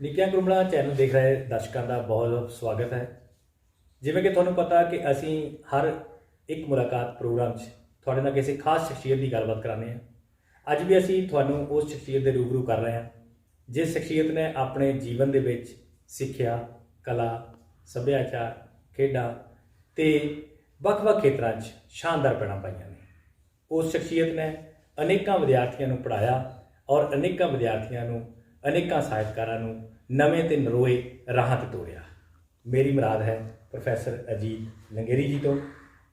ਨਿੱਕੀਆਂ ਕੁਰਮਲਾ ਚੈਨਲ ਦੇਖ ਰਹੇ ਦਰਸ਼ਕਾਂ ਦਾ ਬਹੁਤ ਸਵਾਗਤ ਹੈ। ਜਿਵੇਂ ਕਿ ਤੁਹਾਨੂੰ ਪਤਾ ਕਿ ਅਸੀਂ ਹਰ ਇੱਕ ਮੁਲਾਕਾਤ ਪ੍ਰੋਗਰਾਮ 'ਚ ਤੁਹਾਡੇ ਨਾਲ ਕਿਸੇ ਖਾਸ ਸ਼ਖਸੀਅਤ ਦੀ ਗੱਲਬਾਤ ਕਰਾਉਂਦੇ ਹਾਂ। ਅੱਜ ਵੀ ਅਸੀਂ ਤੁਹਾਨੂੰ ਉਸ ਸ਼ਖਸੀਅਤ ਦੇ ਰੂਬਰੂ ਕਰ ਰਹੇ ਹਾਂ ਜਿਸ ਸ਼ਖਸੀਅਤ ਨੇ ਆਪਣੇ ਜੀਵਨ ਦੇ ਵਿੱਚ ਸਿੱਖਿਆ, ਕਲਾ, ਸੱਭਿਆਚਾਰ, ਖੇਡਾਂ ਤੇ ਵੱਖ-ਵੱਖ ਖੇਤਰਾਂ 'ਚ ਸ਼ਾਨਦਾਰ ਪੈੜਾਂ ਪਾਈਆਂ ਨੇ। ਉਸ ਸ਼ਖਸੀਅਤ ਨੇ ਅਨੇਕਾਂ ਵਿਦਿਆਰਥੀਆਂ ਨੂੰ ਪੜ੍ਹਾਇਆ ਔਰ ਅਨੇਕਾਂ ਵਿਦਿਆਰਥੀਆਂ ਨੂੰ, ਅਨੇਕਾਂ ਸਾਹਿਤਕਾਰਾਂ ਨੂੰ ਨਵੇਂ ਤੇ ਨਰੋਏ ਰਾਹਾਂ 'ਤੇ ਤੋਰਿਆ। ਮੇਰੀ ਮੁਰਾਦ ਹੈ ਪ੍ਰੋਫੈਸਰ ਅਜੀਤ ਲੰਗੇਰੀ ਜੀ ਤੋਂ।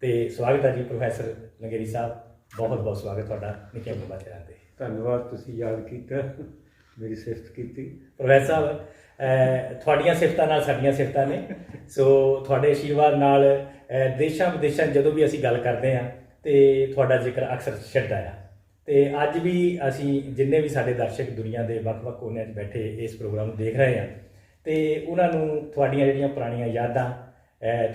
ਤੇ ਸਵਾਗਤ ਹੈ ਜੀ ਪ੍ਰੋਫੈਸਰ ਲੰਗੇਰੀ ਸਾਹਿਬ, ਬਹੁਤ ਬਹੁਤ ਸਵਾਗਤ ਤੁਹਾਡਾ ਨਿੱਕੀਆਂ ਕੁਰਮਲਾ ਚੈਨਲ 'ਤੇ। ਧੰਨਵਾਦ, ਤੁਸੀਂ ਯਾਦ ਕੀਤਾ, ਮੇਰੀ ਸਿਫਤ ਕੀਤੀ। ਪ੍ਰੋਫੈਸਰ ਸਾਹਿਬ, ਤੁਹਾਡੀਆਂ ਸਿਫਤਾਂ ਨਾਲ ਸਾਡੀਆਂ ਸਿਫਤਾਂ ਨੇ, ਸੋ ਤੁਹਾਡੇ ਆਸ਼ੀਰਵਾਦ ਨਾਲ ਦੇਸ਼ਾਂ ਵਿਦੇਸ਼ਾਂ ਜਦੋਂ ਵੀ ਅਸੀਂ ਗੱਲ ਕਰਦੇ ਹਾਂ ਤੇ ਤੁਹਾਡਾ ਜ਼ਿਕਰ ਅਕਸਰ ਛਿੜਦਾ ਆ। ਤੇ ਅੱਜ ਵੀ ਅਸੀਂ ਜਿੰਨੇ ਵੀ ਸਾਡੇ ਦਰਸ਼ਕ ਦੁਨੀਆ ਦੇ ਵੱਖ-ਵੱਖ ਕੋਨਿਆਂ 'ਚ ਬੈਠੇ ਇਸ ਪ੍ਰੋਗਰਾਮ ਨੂੰ ਦੇਖ ਰਹੇ ਹਾਂ ਤੇ ਉਹਨਾਂ ਨੂੰ ਤੁਹਾਡੀਆਂ ਜਿਹੜੀਆਂ ਪੁਰਾਣੀਆਂ ਯਾਦਾਂ,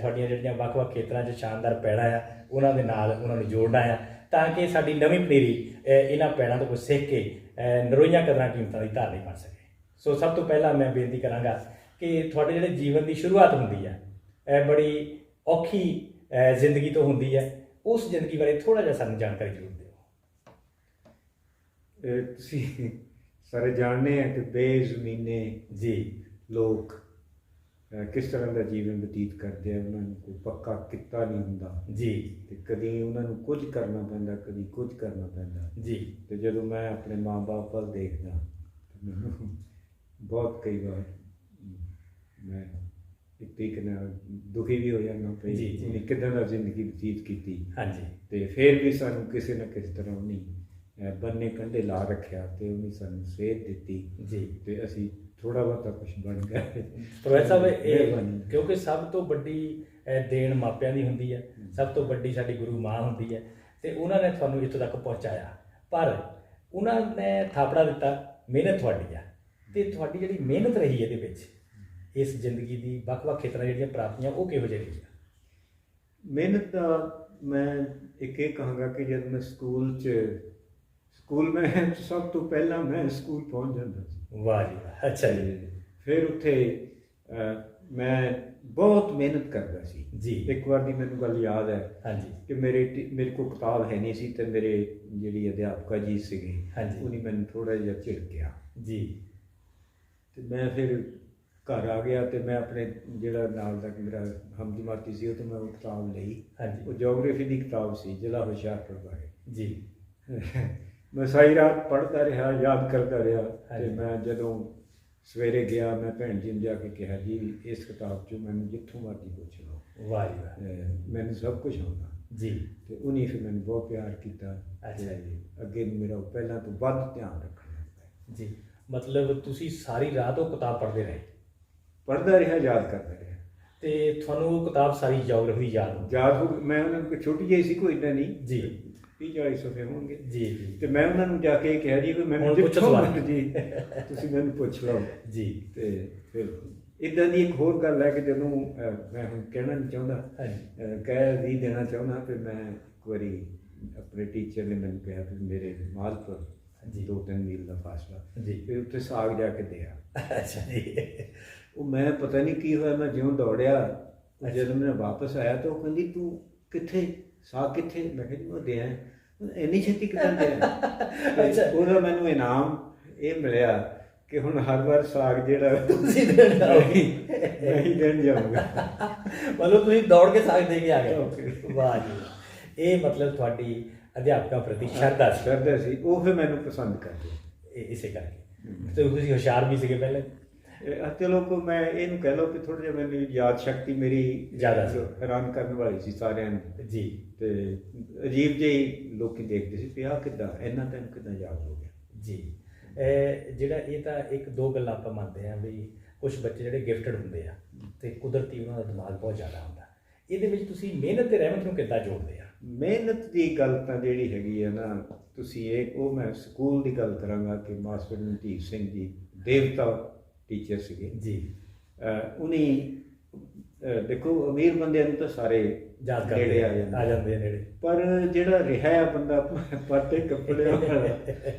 ਤੁਹਾਡੀਆਂ ਜਿਹੜੀਆਂ ਵੱਖ-ਵੱਖ ਖੇਤਰਾਂ 'ਚ ਸ਼ਾਨਦਾਰ ਪੈੜਾਂ ਆ, ਉਹਨਾਂ ਦੇ ਨਾਲ ਉਹਨਾਂ ਨੂੰ ਜੋੜਨਾ ਆ ਤਾਂ ਕਿ ਸਾਡੀ ਨਵੀਂ ਪਨੀਰੀ ਇਹਨਾਂ ਪੈੜਾਂ ਤੋਂ ਕੁਝ ਸਿੱਖ ਕੇ ਨਰੋਈਆਂ ਕਦਰਾਂ ਕੀਮਤਾਂ ਦੀ ਧਾਰਨੀ ਬਣ ਸਕੇ। ਸੋ ਸਭ ਤੋਂ ਪਹਿਲਾਂ ਮੈਂ ਬੇਨਤੀ ਕਰਾਂਗਾ ਕਿ ਤੁਹਾਡੇ ਜਿਹੜੇ ਜੀਵਨ ਦੀ ਸ਼ੁਰੂਆਤ ਹੁੰਦੀ ਹੈ ਬੜੀ ਔਖੀ ਜ਼ਿੰਦਗੀ ਤੋਂ ਹੁੰਦੀ ਹੈ, ਉਸ ਜ਼ਿੰਦਗੀ ਬਾਰੇ ਥੋੜ੍ਹਾ ਜਿਹਾ ਸਾਨੂੰ ਜਾਣਕਾਰੀ ਜ਼ਰੂਰ ਦਿਓ। ਤੁਸੀਂ ਸਾਰੇ ਜਾਣਦੇ ਆ ਕਿ ਬੇਜ਼ਮੀਨੇ ਜੀ ਲੋਕ ਕਿਸ ਤਰ੍ਹਾਂ ਦਾ ਜੀਵਨ ਬਤੀਤ ਕਰਦੇ ਆ। ਉਹਨਾਂ ਨੂੰ ਕੋਈ ਪੱਕਾ ਕਿੱਤਾ ਨਹੀਂ ਹੁੰਦਾ ਜੀ ਤੇ ਕਦੀ ਉਹਨਾਂ ਨੂੰ ਕੁਝ ਕਰਨਾ ਪੈਂਦਾ, ਕਦੀ ਕੁਝ ਕਰਨਾ ਪੈਂਦਾ ਜੀ। ਤੇ ਜਦੋਂ ਮੈਂ ਆਪਣੇ ਮਾਂ-ਬਾਪ ਵੱਲ ਦੇਖਦਾ ਤਾਂ ਮੈਨੂੰ ਬਹੁਤ ਕਈ ਵਾਰ ਮੈਂ ਇੱਕ ਤਰੀਕੇ ਨਾਲ ਦੁਖੀ ਵੀ ਹੋ ਜਾਂਦਾ ਪਈ ਜੀ, ਜੀ। ਉਹਨੇ ਕਿੱਦਾਂ ਦਾ ਜ਼ਿੰਦਗੀ ਬਤੀਤ ਕੀਤੀ। ਹਾਂਜੀ ਤੇ ਫਿਰ ਵੀ ਸਾਨੂੰ ਕਿਸੇ ਨਾ ਕਿਸੇ ਤਰ੍ਹਾਂ ਉਹਨੇ ਬੰਨੇ ਕੰਢੇ ਲਾ ਰੱਖਿਆ ਤੇ ਉਹਨੇ ਸਾਨੂੰ ਸੇਧ ਦਿੱਤੀ ਜੀ। ਤੇ ਅਸੀਂ ਥੋੜ੍ਹਾ ਬਹੁਤਾ ਕੁਛ ਬਣ ਗਏ। ਪ੍ਰੋਫੈਸਰ ਸਾਹਿਬ, ਇਹ ਕਿਉਂਕਿ ਸਭ ਤੋਂ ਵੱਡੀ ਦੇਣ ਮਾਪਿਆਂ ਦੀ ਹੁੰਦੀ ਹੈ, ਸਭ ਤੋਂ ਵੱਡੀ ਸਾਡੀ ਗੁਰੂ ਮਾਂ ਹੁੰਦੀ ਹੈ ਤੇ ਉਹਨਾਂ ਨੇ ਤੁਹਾਨੂੰ ਇੱਥੋਂ ਤੱਕ ਪਹੁੰਚਾਇਆ, ਪਰ ਉਹਨਾਂ ਨੇ ਥਾਪੜਾ ਦਿੱਤਾ, ਮਿਹਨਤ ਤੁਹਾਡੀ ਆ ਤੇ ਤੁਹਾਡੀ ਜਿਹੜੀ ਮਿਹਨਤ ਰਹੀ ਇਹਦੇ ਵਿੱਚ ਇਸ ਜ਼ਿੰਦਗੀ ਦੀ ਵੱਖ-ਵੱਖ ਖੇਤਰਾਂ ਜਿਹੜੀਆਂ ਪ੍ਰਾਪਤੀਆਂ ਉਹ ਕਿਹੋ ਜਿਹੀ ਰਹੀਆਂ? ਮਿਹਨਤ ਦਾ ਮੈਂ ਇੱਕ ਇਹ ਕਹਾਂਗਾ ਕਿ ਜਦ ਮੈਂ ਸਕੂਲ ਮੈਂ ਸਭ ਤੋਂ ਪਹਿਲਾਂ ਮੈਂ ਸਕੂਲ ਪਹੁੰਚ ਜਾਂਦਾ ਸੀ। ਵਾਹ ਜੀ ਵਾਹ, ਅੱਛਾ ਜੀ। ਫਿਰ ਉੱਥੇ ਮੈਂ ਬਹੁਤ ਮਿਹਨਤ ਕਰਦਾ ਸੀ ਜੀ। ਇੱਕ ਵਾਰ ਦੀ ਮੈਨੂੰ ਗੱਲ ਯਾਦ ਹੈ ਹਾਂਜੀ ਕਿ ਮੇਰੇ ਕੋਲ ਕਿਤਾਬ ਹੈ ਨਹੀਂ ਸੀ ਤੇ ਮੇਰੇ ਜਿਹੜੀ ਅਧਿਆਪਕਾ ਜੀ ਸੀਗੇ ਹਾਂਜੀ। ਉਹਨੇ ਮੈਨੂੰ ਥੋੜ੍ਹਾ ਜਿਹਾ ਝਿੜਕਿਆ ਜੀ। ਤੇ ਮੈਂ ਫਿਰ ਘਰ ਆ ਗਿਆ ਤੇ ਮੈਂ ਆਪਣੇ ਜਿਹੜਾ ਨਾਲ ਦਾ ਮੇਰਾ ਹਮਜਮਾਤੀ ਸੀ ਉਹ ਤੋਂ ਮੈਂ ਉਹ ਕਿਤਾਬ ਲਈ। ਹਾਂਜੀ। ਉਹ ਜਿਓਗ੍ਰਾਫੀ ਦੀ ਕਿਤਾਬ ਸੀ, ਜ਼ਿਲ੍ਹਾ ਹੁਸ਼ਿਆਰਪੁਰ ਬਾਰੇ। ਜੀ। ਮੈਂ ਸਾਰੀ ਰਾਤ ਪੜ੍ਹਦਾ ਰਿਹਾ, ਯਾਦ ਕਰਦਾ ਰਿਹਾ ਤੇ ਹਾਂਜੀ। ਮੈਂ ਜਦੋਂ ਸਵੇਰੇ ਗਿਆ ਮੈਂ ਭੈਣ ਜੀ ਨੂੰ ਜਾ ਕੇ ਕਿਹਾ, ਜੀ ਇਸ ਕਿਤਾਬ 'ਚੋਂ ਮੈਨੂੰ ਜਿੱਥੋਂ ਮਰਜ਼ੀ ਪੁੱਛ ਲਓ, ਵਾਹ ਜੀ ਵਾਹ। ਮੈਨੂੰ ਸਭ ਕੁਝ ਆਉਂਦਾ। ਜੀ। ਤੇ ਉਹਨੇ ਫਿਰ ਮੈਨੂੰ ਬਹੁਤ ਪਿਆਰ ਕੀਤਾ। ਅੱਛਾ ਜੀ। ਅੱਗੇ ਨੂੰ ਮੇਰਾ ਪਹਿਲਾਂ ਤੋਂ ਵੱਧ ਧਿਆਨ ਰੱਖਣ ਲੱਗ ਪਿਆ। ਜੀ, ਮਤਲਬ ਤੁਸੀਂ ਸਾਰੀ ਰਾਤ ਉਹ ਕਿਤਾਬ ਪੜ੍ਹਦੇ ਰਹੇ? ਪੜ੍ਹਦਾ ਰਿਹਾ, ਯਾਦ ਕਰਦਾ ਰਿਹਾ। ਤੇ ਤੁਹਾਨੂੰ ਉਹ ਕਿਤਾਬ ਸਾਰੀ ਜਿਓਗ੍ਰਾਫੀ ਯਾਦ ਹੋ? ਯਾਦ ਹੋ। ਮੈਂ ਉਹਨਾਂ ਨੂੰ ਛੋਟੀ ਜਿਹੀ ਸੀ, ਕੋਈ ਇੰਨਾ ਨਹੀਂ, ਜੀ 30-40 ਸਫ਼ੇ ਹੋਣਗੇ। ਜੀ ਜੀ। ਤੇ ਮੈਂ ਉਹਨਾਂ ਨੂੰ ਜਾ ਕੇ ਕਿਹਾ, ਜੀ ਮੈਨੂੰ ਹੁਣ ਪੁੱਛੋ ਜਿੱਥੋਂ ਸਵਾਲ। ਮਰਜ਼ੀ ਤੁਸੀਂ ਮੈਨੂੰ ਪੁੱਛ ਲਓ। ਜੀ। ਤੇ ਫਿਰ ਇੱਦਾਂ ਦੀ ਇੱਕ ਹੋਰ ਗੱਲ ਹੈ ਕਿ ਜਦੋਂ ਮੈਂ ਹੁਣ ਕਹਿਣਾ ਨਹੀਂ ਚਾਹੁੰਦਾ, ਹਾਂਜੀ। ਕਹਿ ਵੀ ਦੇਣਾ ਚਾਹੁੰਦਾ ਕਿ ਮੈਂ ਇੱਕ ਵਾਰੀ ਆਪਣੇ ਟੀਚਰ ਨੇ ਮੈਨੂੰ ਕਿਹਾ ਕਿ ਮੇਰੇ ਮਾਲਪੁਰ ਜੀ 2-3 ਮੀਲ ਦਾ ਫਾਸਲਾ, ਜੀ। ਫਿਰ ਉੱਥੇ ਸਾਗ ਜਾ ਕੇ ਦਿਆ। ਅੱਛਾ ਜੀ। ਉਹ ਮੈਂ ਪਤਾ ਨਹੀਂ ਕੀ ਹੋਇਆ, ਮੈਂ ਜਿਉਂ ਦੌੜਿਆ, ਜਦੋਂ ਮੈਂ ਵਾਪਸ ਆਇਆ ਤਾਂ ਉਹ ਕਹਿੰਦੀ, ਤੂੰ ਕਿੱਥੇ, ਸਾਗ ਕਿੱਥੇ? ਮੈਂ ਕਿਹਾ ਜੀ ਮੈਂ ਦਿਆ। ਇੰਨੀ ਛੇਤੀ ਕਿੱਦਾਂ ਦਿਆ? ਅੱਛਾ। ਉਹਦਾ ਮੈਨੂੰ ਇਨਾਮ ਇਹ ਮਿਲਿਆ ਕਿ ਹੁਣ ਹਰ ਵਾਰ ਸਾਗ ਜਿਹੜਾ ਤੁਸੀਂ ਦੇਣ ਜਾਓਗੇ? ਮੈਂ ਹੀ ਦੇਣ ਜਾਊਂਗਾ। ਮਤਲਬ ਤੁਸੀਂ ਦੌੜ ਕੇ ਸਾਗ ਦੇ ਕੇ ਆ ਗਏ? ਵਾਹ ਜੀ। ਇਹ ਮਤਲਬ ਤੁਹਾਡੀ ਅਧਿਆਪਕਾਂ ਪ੍ਰਤੀ ਸ਼ਰਧਾ ਸੀ? ਸ਼ਰਧਾ ਸੀ। ਉਹ ਫਿਰ ਮੈਨੂੰ ਪਸੰਦ ਕਰਦੇ ਇਸੇ ਕਰਕੇ ਤੇ ਤੁਸੀਂ ਹੁਸ਼ਿਆਰ ਵੀ ਸੀਗੇ ਪਹਿਲੇ? ਚਲੋ ਮੈਂ ਇਹਨੂੰ ਕਹਿ ਲਓ ਕਿ ਥੋੜ੍ਹਾ ਜਿਹਾ ਮੈਨੂੰ ਯਾਦ ਸ਼ਕਤੀ ਮੇਰੀ ਜ਼ਿਆਦਾ ਸੀ, ਹੈਰਾਨ ਕਰਨ ਵਾਲੀ ਸੀ ਸਾਰਿਆਂ ਨੂੰ। ਜੀ। ਤੇ ਅਜੀਬ ਜਿਹੀ ਲੋਕੀ ਦੇਖਦੇ ਸੀ ਕਿ ਆਹ ਕਿੱਦਾਂ, ਇੰਨਾ ਟਾਈਮ ਕਿੱਦਾਂ ਯਾਦ ਹੋ ਗਿਆ। ਜੀ। ਜਿਹੜਾ ਇਹ ਤਾਂ ਇੱਕ ਦੋ ਗੱਲਾਂ ਆਪਾਂ ਮੰਨਦੇ ਹਾਂ ਵੀ ਕੁਛ ਬੱਚੇ ਜਿਹੜੇ ਗਿਫਟਡ ਹੁੰਦੇ ਆ ਤੇ ਕੁਦਰਤੀ ਉਹਨਾਂ ਦਾ ਦਿਮਾਗ ਬਹੁਤ ਜ਼ਿਆਦਾ ਹੁੰਦਾ। ਇਹਦੇ ਵਿੱਚ ਤੁਸੀਂ ਮਿਹਨਤ ਤੇ ਰਹਿਮਤ ਨੂੰ ਕਿੱਦਾਂ ਜੋੜਦੇ ਆ? ਮਿਹਨਤ ਦੀ ਗੱਲ ਤਾਂ ਜਿਹੜੀ ਹੈਗੀ ਹੈ ਨਾ, ਤੁਸੀਂ ਉਹ ਮੈਂ ਸਕੂਲ ਦੀ ਗੱਲ ਕਰਾਂਗਾ ਕਿ ਮਾਸਟਰ ਮਨਦੀਪ ਸਿੰਘ ਜੀ ਦੇਵਤਾ ਟੀਚਰ ਸੀਗੇ ਜੀ। ਉਹਨੇ ਦੇਖੋ ਅਮੀਰ ਬੰਦਿਆਂ ਨੂੰ ਤਾਂ ਸਾਰੇ ਯਾਦ ਨੇੜੇ ਕਰਦੇ ਆ ਜਾਂਦੇ ਨੇੜੇ, ਪਰ ਜਿਹੜਾ ਰਿਹਾ ਹੈ ਬੰਦਾ ਪਾਟੇ ਕੱਪੜਿਆਂ ਵਾਲਾ,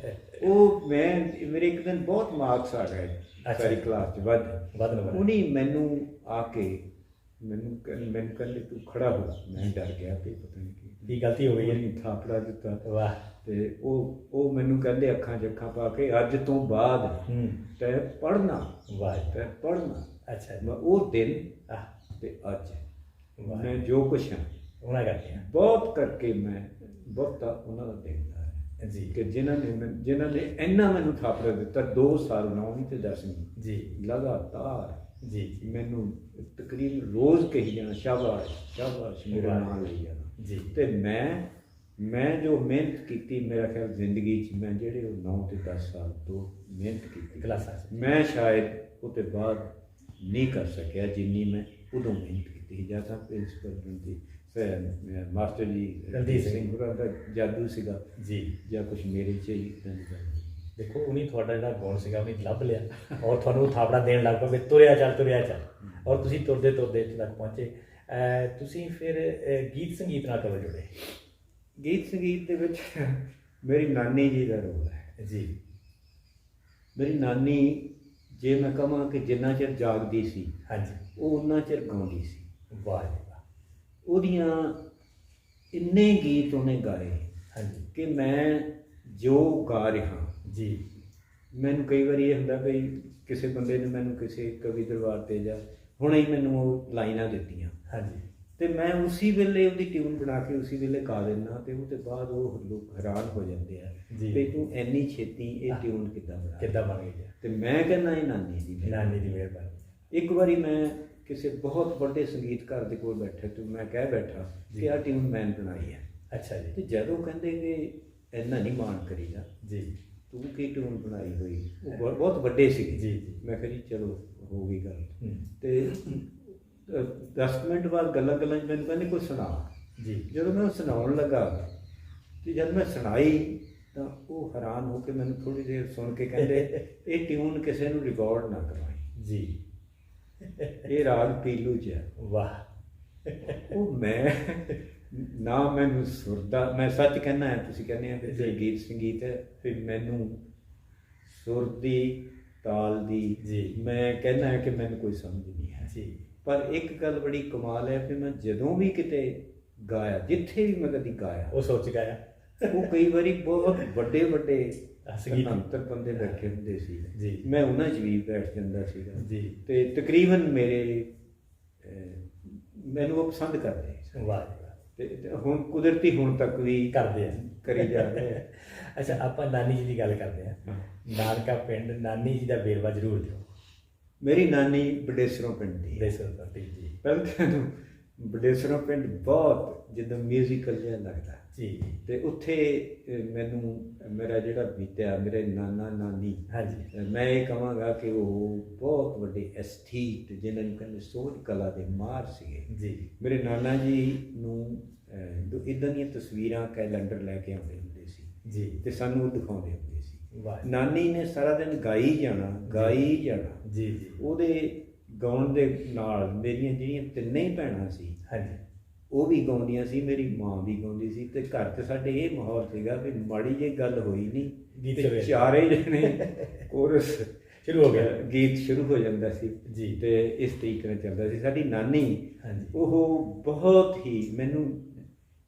ਉਹ ਮੇਰੇ ਇੱਕ ਦਿਨ ਬਹੁਤ ਮਾਰਕਸ ਆ ਗਏ ਅੱਛਾ। ਸਾਰੀ ਕਲਾਸ 'ਚ ਵੱਧ ਨੰਬਰ ਉਹਨੇ ਮੈਨੂੰ ਆ ਕੇ ਮੈਨੂੰ ਕਹਿੰਦੇ ਤੂੰ ਖੜਾ ਹੋ। ਮੈਂ ਡਰ ਗਿਆ ਕਿ ਪਤਾ ਨਹੀਂ ਕੀ ਗਲਤੀ ਹੋ ਗਈ ਹੈ। ਉਹਨੇ ਥਾਪੜਾ ਦਿੱਤਾ ਵਾਹ। ਤੇ ਉਹ ਮੈਨੂੰ ਕਹਿੰਦੇ ਅੱਖਾਂ 'ਚ ਅੱਖਾਂ ਪਾ ਕੇ ਅੱਜ ਤੋਂ ਬਾਅਦ ਤੈਂ ਪੜ੍ਹਨਾ। ਵਾਹ। ਤੈਂ ਪੜ੍ਹਨਾ। ਅੱਛਾ ਮੈਂ ਉਹ ਦਿਨ ਆਹ, ਤੇ ਅੱਜ ਵਾਹ। ਮੈਂ ਜੋ ਕੁਛ ਹਾਂ ਉਹਨਾਂ ਕਰਕੇ ਬਹੁਤ ਕਰਕੇ ਮੈਂ ਬਹੁਤਾ ਉਹਨਾਂ ਦਾ ਦੇਖਦਾ ਹੈ ਜੀ ਕਿ ਜਿਨ੍ਹਾਂ ਨੇ ਇੰਨਾ ਮੈਨੂੰ ਥਾਪੜਾ ਦਿੱਤਾ 2 ਸਾਲ 9ਵੀਂ ਤੇ 10ਵੀਂ ਜੀ ਲਗਾਤਾਰ ਜੀ ਮੈਨੂੰ ਤਕਰੀਬਨ ਰੋਜ਼ ਕਹੀ ਜਾਣਾ ਸ਼ਾਬਾਸ਼ ਸ਼ਾਬਾਸ਼ ਮੇਰਾ ਵਾਹ। ਨਾਮ ਲਈ ਜਾਣਾ। ਜੀ ਤੇ ਮੈਂ ਜੋ ਮਿਹਨਤ ਕੀਤੀ ਮੇਰਾ ਖਿਆਲ ਜ਼ਿੰਦਗੀ 'ਚ ਮੈਂ ਜਿਹੜੇ ਉਹ 9 ਤੇ 10 ਸਾਲ ਤੋਂ ਮਿਹਨਤ ਕੀਤੀ ਕਲਾਸਾਂ 'ਚ ਮੈਂ ਸ਼ਾਇਦ ਉਹਦੇ ਬਾਅਦ ਨਹੀਂ ਕਰ ਸਕਿਆ ਜਿੰਨੀ ਮੈਂ ਉਦੋਂ ਮਿਹਨਤ ਕੀਤੀ। ਜਾਂ ਤਾਂ ਪ੍ਰਿੰਸੀਪਲ ਦੀ ਮਾਸਟਰ ਜੀ ਰਣਜੀਤ ਸਿੰਘ ਹੋਰਾਂ ਦਾ ਜਾਦੂ ਸੀਗਾ ਜੀ। ਜਾਂ ਕੁਛ ਮੇਰੇ 'ਚ ਹੀ ਇੱਦਾਂ ਦੀ ਗੱਲ। ਦੇਖੋ ਉਹਨੇ ਤੁਹਾਡਾ ਜਿਹੜਾ ਗੁਣ ਸੀਗਾ ਉਹਨੇ ਲੱਭ ਲਿਆ ਔਰ ਤੁਹਾਨੂੰ ਥਾਪੜਾ ਦੇਣ ਲੱਗ ਪਏ ਤੁਰਿਆ ਚੱਲ ਔਰ ਤੁਸੀਂ ਤੁਰਦੇ ਤੁਰਦੇ ਇੱਥੇ ਤੱਕ ਪਹੁੰਚੇ। ਤੁਸੀਂ ਫਿਰ ਗੀਤ ਸੰਗੀਤ ਨਾਲ ਕਦੋਂ ਜੁੜੇ? ਗੀਤ ਸੰਗੀਤ ਦੇ ਵਿੱਚ ਮੇਰੀ ਨਾਨੀ ਜੀ ਦਾ ਰੋਲ ਹੈ ਜੀ। ਮੇਰੀ ਨਾਨੀ ਜੇ ਮੈਂ ਕਹਾਂ ਕਿ ਜਿੰਨਾ ਚਿਰ ਜਾਗਦੀ ਸੀ ਹਾਂਜੀ। ਉਹ ਉਨਾ ਚਿਰ ਗਾਉਂਦੀ ਸੀ। ਵਾਹ ਜੀ ਵਾਹ। ਉਹਦੀਆਂ ਇੰਨੇ ਗੀਤ ਉਹਨੇ ਗਾਏ ਹਾਂਜੀ ਕਿ ਮੈਂ ਜੋ ਗਾ ਰਿਹਾ ਜੀ। ਮੈਨੂੰ ਕਈ ਵਾਰੀ ਇਹ ਹੁੰਦਾ ਵੀ ਕਿਸੇ ਬੰਦੇ ਨੇ ਮੈਨੂੰ ਕਿਸੇ ਕਵੀ ਦਰਬਾਰ 'ਤੇ ਜਾਂ ਹੁਣੇ ਹੀ ਮੈਨੂੰ ਉਹ ਲਾਈਨਾਂ ਦਿੱਤੀਆਂ ਹਾਂਜੀ ਤੇ ਮੈਂ ਉਸੇ ਵੇਲੇ ਉਹਦੀ ਟਿਊਨ ਬਣਾ ਕੇ ਉਸੇ ਵੇਲੇ ਗਾ ਦਿੰਦਾ ਤੇ ਉਹਦੇ ਬਾਅਦ ਉਹ ਲੋਕ ਹੈਰਾਨ ਹੋ ਜਾਂਦੇ ਆ ਜੀ। ਵੀ ਤੂੰ ਇੰਨੀ ਛੇਤੀ ਇਹ ਟਿਊਨ ਕਿੱਦਾਂ ਬਣਾ ਕਿੱਦਾਂ ਬਣ ਗਈ? ਤੇ ਮੈਂ ਕਹਿੰਦਾ ਇਹ ਨਾਨੀ ਦੀ ਮਿਹਰ। ਨਾਨੀ ਦੀ ਮਿਹਰਬਾਨੀ। ਇੱਕ ਵਾਰੀ ਮੈਂ ਕਿਸੇ ਬਹੁਤ ਵੱਡੇ ਸੰਗੀਤਕਾਰ ਦੇ ਕੋਲ ਬੈਠਾ ਤੇ ਮੈਂ ਕਹਿ ਬੈਠਾ ਕਿ ਆਹ ਟਿਊਨ ਮੈਂ ਬਣਾਈ ਹੈ। ਅੱਛਾ ਜੀ। ਤੇ ਜਦੋਂ ਕਹਿੰਦੇ ਕਿ ਇੰਨਾ ਨਹੀਂ ਮਾਣ ਕਰੀਦਾ ਜੀ ਤੂੰ ਕੀ ਟਿਊਨ ਬਣਾਈ ਹੋਈ, ਉਹ ਬਹੁਤ ਵੱਡੇ ਸੀਗੇ। ਜੀ ਜੀ। ਮੈਂ ਕਿਹਾ ਜੀ ਚਲੋ ਹੋ ਗਈ ਗੱਲ। ਹੂੰ। ਤੇ 10 ਮਿੰਟ ਬਾਅਦ ਗੱਲਾਂ 'ਚ ਮੈਨੂੰ ਕਹਿੰਦੇ ਕੋਈ ਸੁਣਾ। ਜੀ। ਜਦੋਂ ਮੈਂ ਉਹ ਸੁਣਾਉਣ ਲੱਗਾ ਤੇ ਜਦ ਮੈਂ ਸੁਣਾਈ ਤਾਂ ਉਹ ਹੈਰਾਨ ਹੋ ਕੇ ਮੈਨੂੰ ਥੋੜ੍ਹੀ ਦੇਰ ਸੁਣ ਕੇ ਕਹਿੰਦੇ ਇਹ ਟਿਊਨ ਕਿਸੇ ਨੂੰ ਰਿਕਾਰਡ ਨਾ ਕਰਵਾਈ ਜੀ। ਇਹ ਰਾਗ ਪੀਲੂ 'ਚ ਹੈ। ਵਾਹ। ਉਹ ਮੈਂ ਨਾ ਮੈਨੂੰ ਸੁਰਦਾ, ਮੈਂ ਸੱਚ ਕਹਿਣਾ ਹੈ, ਤੁਸੀਂ ਕਹਿੰਦੇ ਆ ਕਿ ਗੀਤ ਸੰਗੀਤ ਹੈ, ਫਿਰ ਮੈਨੂੰ ਸੁਰ ਦੀ ਤਾਲ ਦੀ ਜੀ ਮੈਂ ਕਹਿਣਾ ਹੈ ਕਿ ਮੈਨੂੰ ਕੋਈ ਸਮਝ ਨਹੀਂ ਹੈ ਜੀ। ਪਰ ਇੱਕ ਗੱਲ ਬੜੀ ਕਮਾਲ ਹੈ ਕਿ ਮੈਂ ਜਦੋਂ ਵੀ ਕਿਤੇ ਗਾਇਆ, ਜਿੱਥੇ ਵੀ ਮੈਂ ਕਦੀ ਗਾਇਆ, ਉਹ ਸੋਚ ਗਿਆ ਉਹ ਕਈ ਵਾਰੀ ਬਹੁਤ ਵੱਡੇ ਸੰਗੀਤ ਅੰਤਰ ਬੰਦੇ ਬੈਠੇ ਹੁੰਦੇ ਸੀ ਜੀ। ਮੈਂ ਉਹਨਾਂ 'ਚ ਵੀ ਬੈਠ ਜਾਂਦਾ ਸੀਗਾ ਜੀ। ਤੇ ਤਕਰੀਬਨ ਮੈਨੂੰ ਉਹ ਪਸੰਦ ਕਰਦੇ ਸੀ। ਵਾਹ ਜੀ ਵਾਹ। ਤੇ ਹੁਣ ਕੁਦਰਤੀ ਹੁਣ ਤੱਕ ਵੀ ਕਰਦੇ ਆ ਕਰੀ ਜਾ ਰਹੇ ਆ। ਅੱਛਾ, ਆਪਾਂ ਨਾਨੀ ਜੀ ਦੀ ਗੱਲ ਕਰਦੇ ਆ। ਨਾਨਕਾ ਪਿੰਡ, ਨਾਨੀ ਜੀ ਦਾ ਵੇਰਵਾ ਜ਼ਰੂਰ ਦਿਓ। ਮੇਰੀ ਨਾਨੀ ਬਡੇਸਰੋਂ ਪਿੰਡ ਦੀ ਹੈ। ਦੇਸੋ ਜੀ। ਪਹਿਲਾਂ ਬਡੇਸਰੋਂ ਪਿੰਡ ਬਹੁਤ ਜਿੱਦਾਂ ਮਿਊਜ਼ੀਕਲ ਜਿਹਾ ਲੱਗਦਾ ਜੀ। ਤੇ ਉੱਥੇ ਮੈਨੂੰ ਮੇਰਾ ਜਿਹੜਾ ਬੀਤਿਆ, ਮੇਰੇ ਨਾਨਾ ਨਾਨੀ, ਹਾਂਜੀ। ਮੈਂ ਇਹ ਕਹਾਂਗਾ ਕਿ ਉਹ ਬਹੁਤ ਵੱਡੇ ਐਸਥੀਟ ਜਿਨ੍ਹਾਂ ਨੂੰ ਕਹਿੰਦੇ ਸੋਝ ਕਲਾ ਦੇ ਮਾਹਰ ਸੀਗੇ। ਜੀ। ਮੇਰੇ ਨਾਨਾ ਜੀ ਨੂੰ ਇੱਦਾਂ ਦੀਆਂ ਤਸਵੀਰਾਂ ਕੈਲੰਡਰ ਲੈ ਕੇ ਆਉਂਦੇ ਹੁੰਦੇ ਸੀ ਜੀ। ਤੇ ਸਾਨੂੰ ਉਹ ਦਿਖਾਉਂਦੇ ਹੁੰਦੇ ਸੀ। ਵਾਹ। ਨਾਨੀ ਨੇ ਸਾਰਾ ਦਿਨ ਗਾਈ ਜਾਣਾ ਗਾਈ ਜਾਣਾ। ਜੀ ਜੀ। ਉਹਦੇ ਗਾਉਣ ਦੇ ਨਾਲ ਮੇਰੀਆਂ ਜਿਹੜੀਆਂ ਤਿੰਨੇ ਹੀ ਭੈਣਾਂ ਸੀ ਹਾਂਜੀ। ਉਹ ਵੀ ਗਾਉਂਦੀਆਂ ਸੀ, ਮੇਰੀ ਮਾਂ ਵੀ ਗਾਉਂਦੀ ਸੀ ਤੇ ਘਰ 'ਚ ਸਾਡੇ ਇਹ ਮਾਹੌਲ ਸੀਗਾ ਵੀ ਮਾੜੀ ਜਿਹੀ ਗੱਲ ਹੋਈ ਨਹੀਂ ਗੀਤ ਤੇ ਚਾਰੇ ਜਣੇ ਕੋਰਸ ਸ਼ੁਰੂ ਹੋ ਗਿਆ, ਗੀਤ ਸ਼ੁਰੂ ਹੋ ਜਾਂਦਾ ਸੀ ਜੀ। ਤੇ ਇਸ ਤਰੀਕੇ ਨਾਲ ਚੱਲਦਾ ਸੀ। ਸਾਡੀ ਨਾਨੀ ਹਾਂਜੀ। ਉਹ ਬਹੁਤ ਹੀ ਮੈਨੂੰ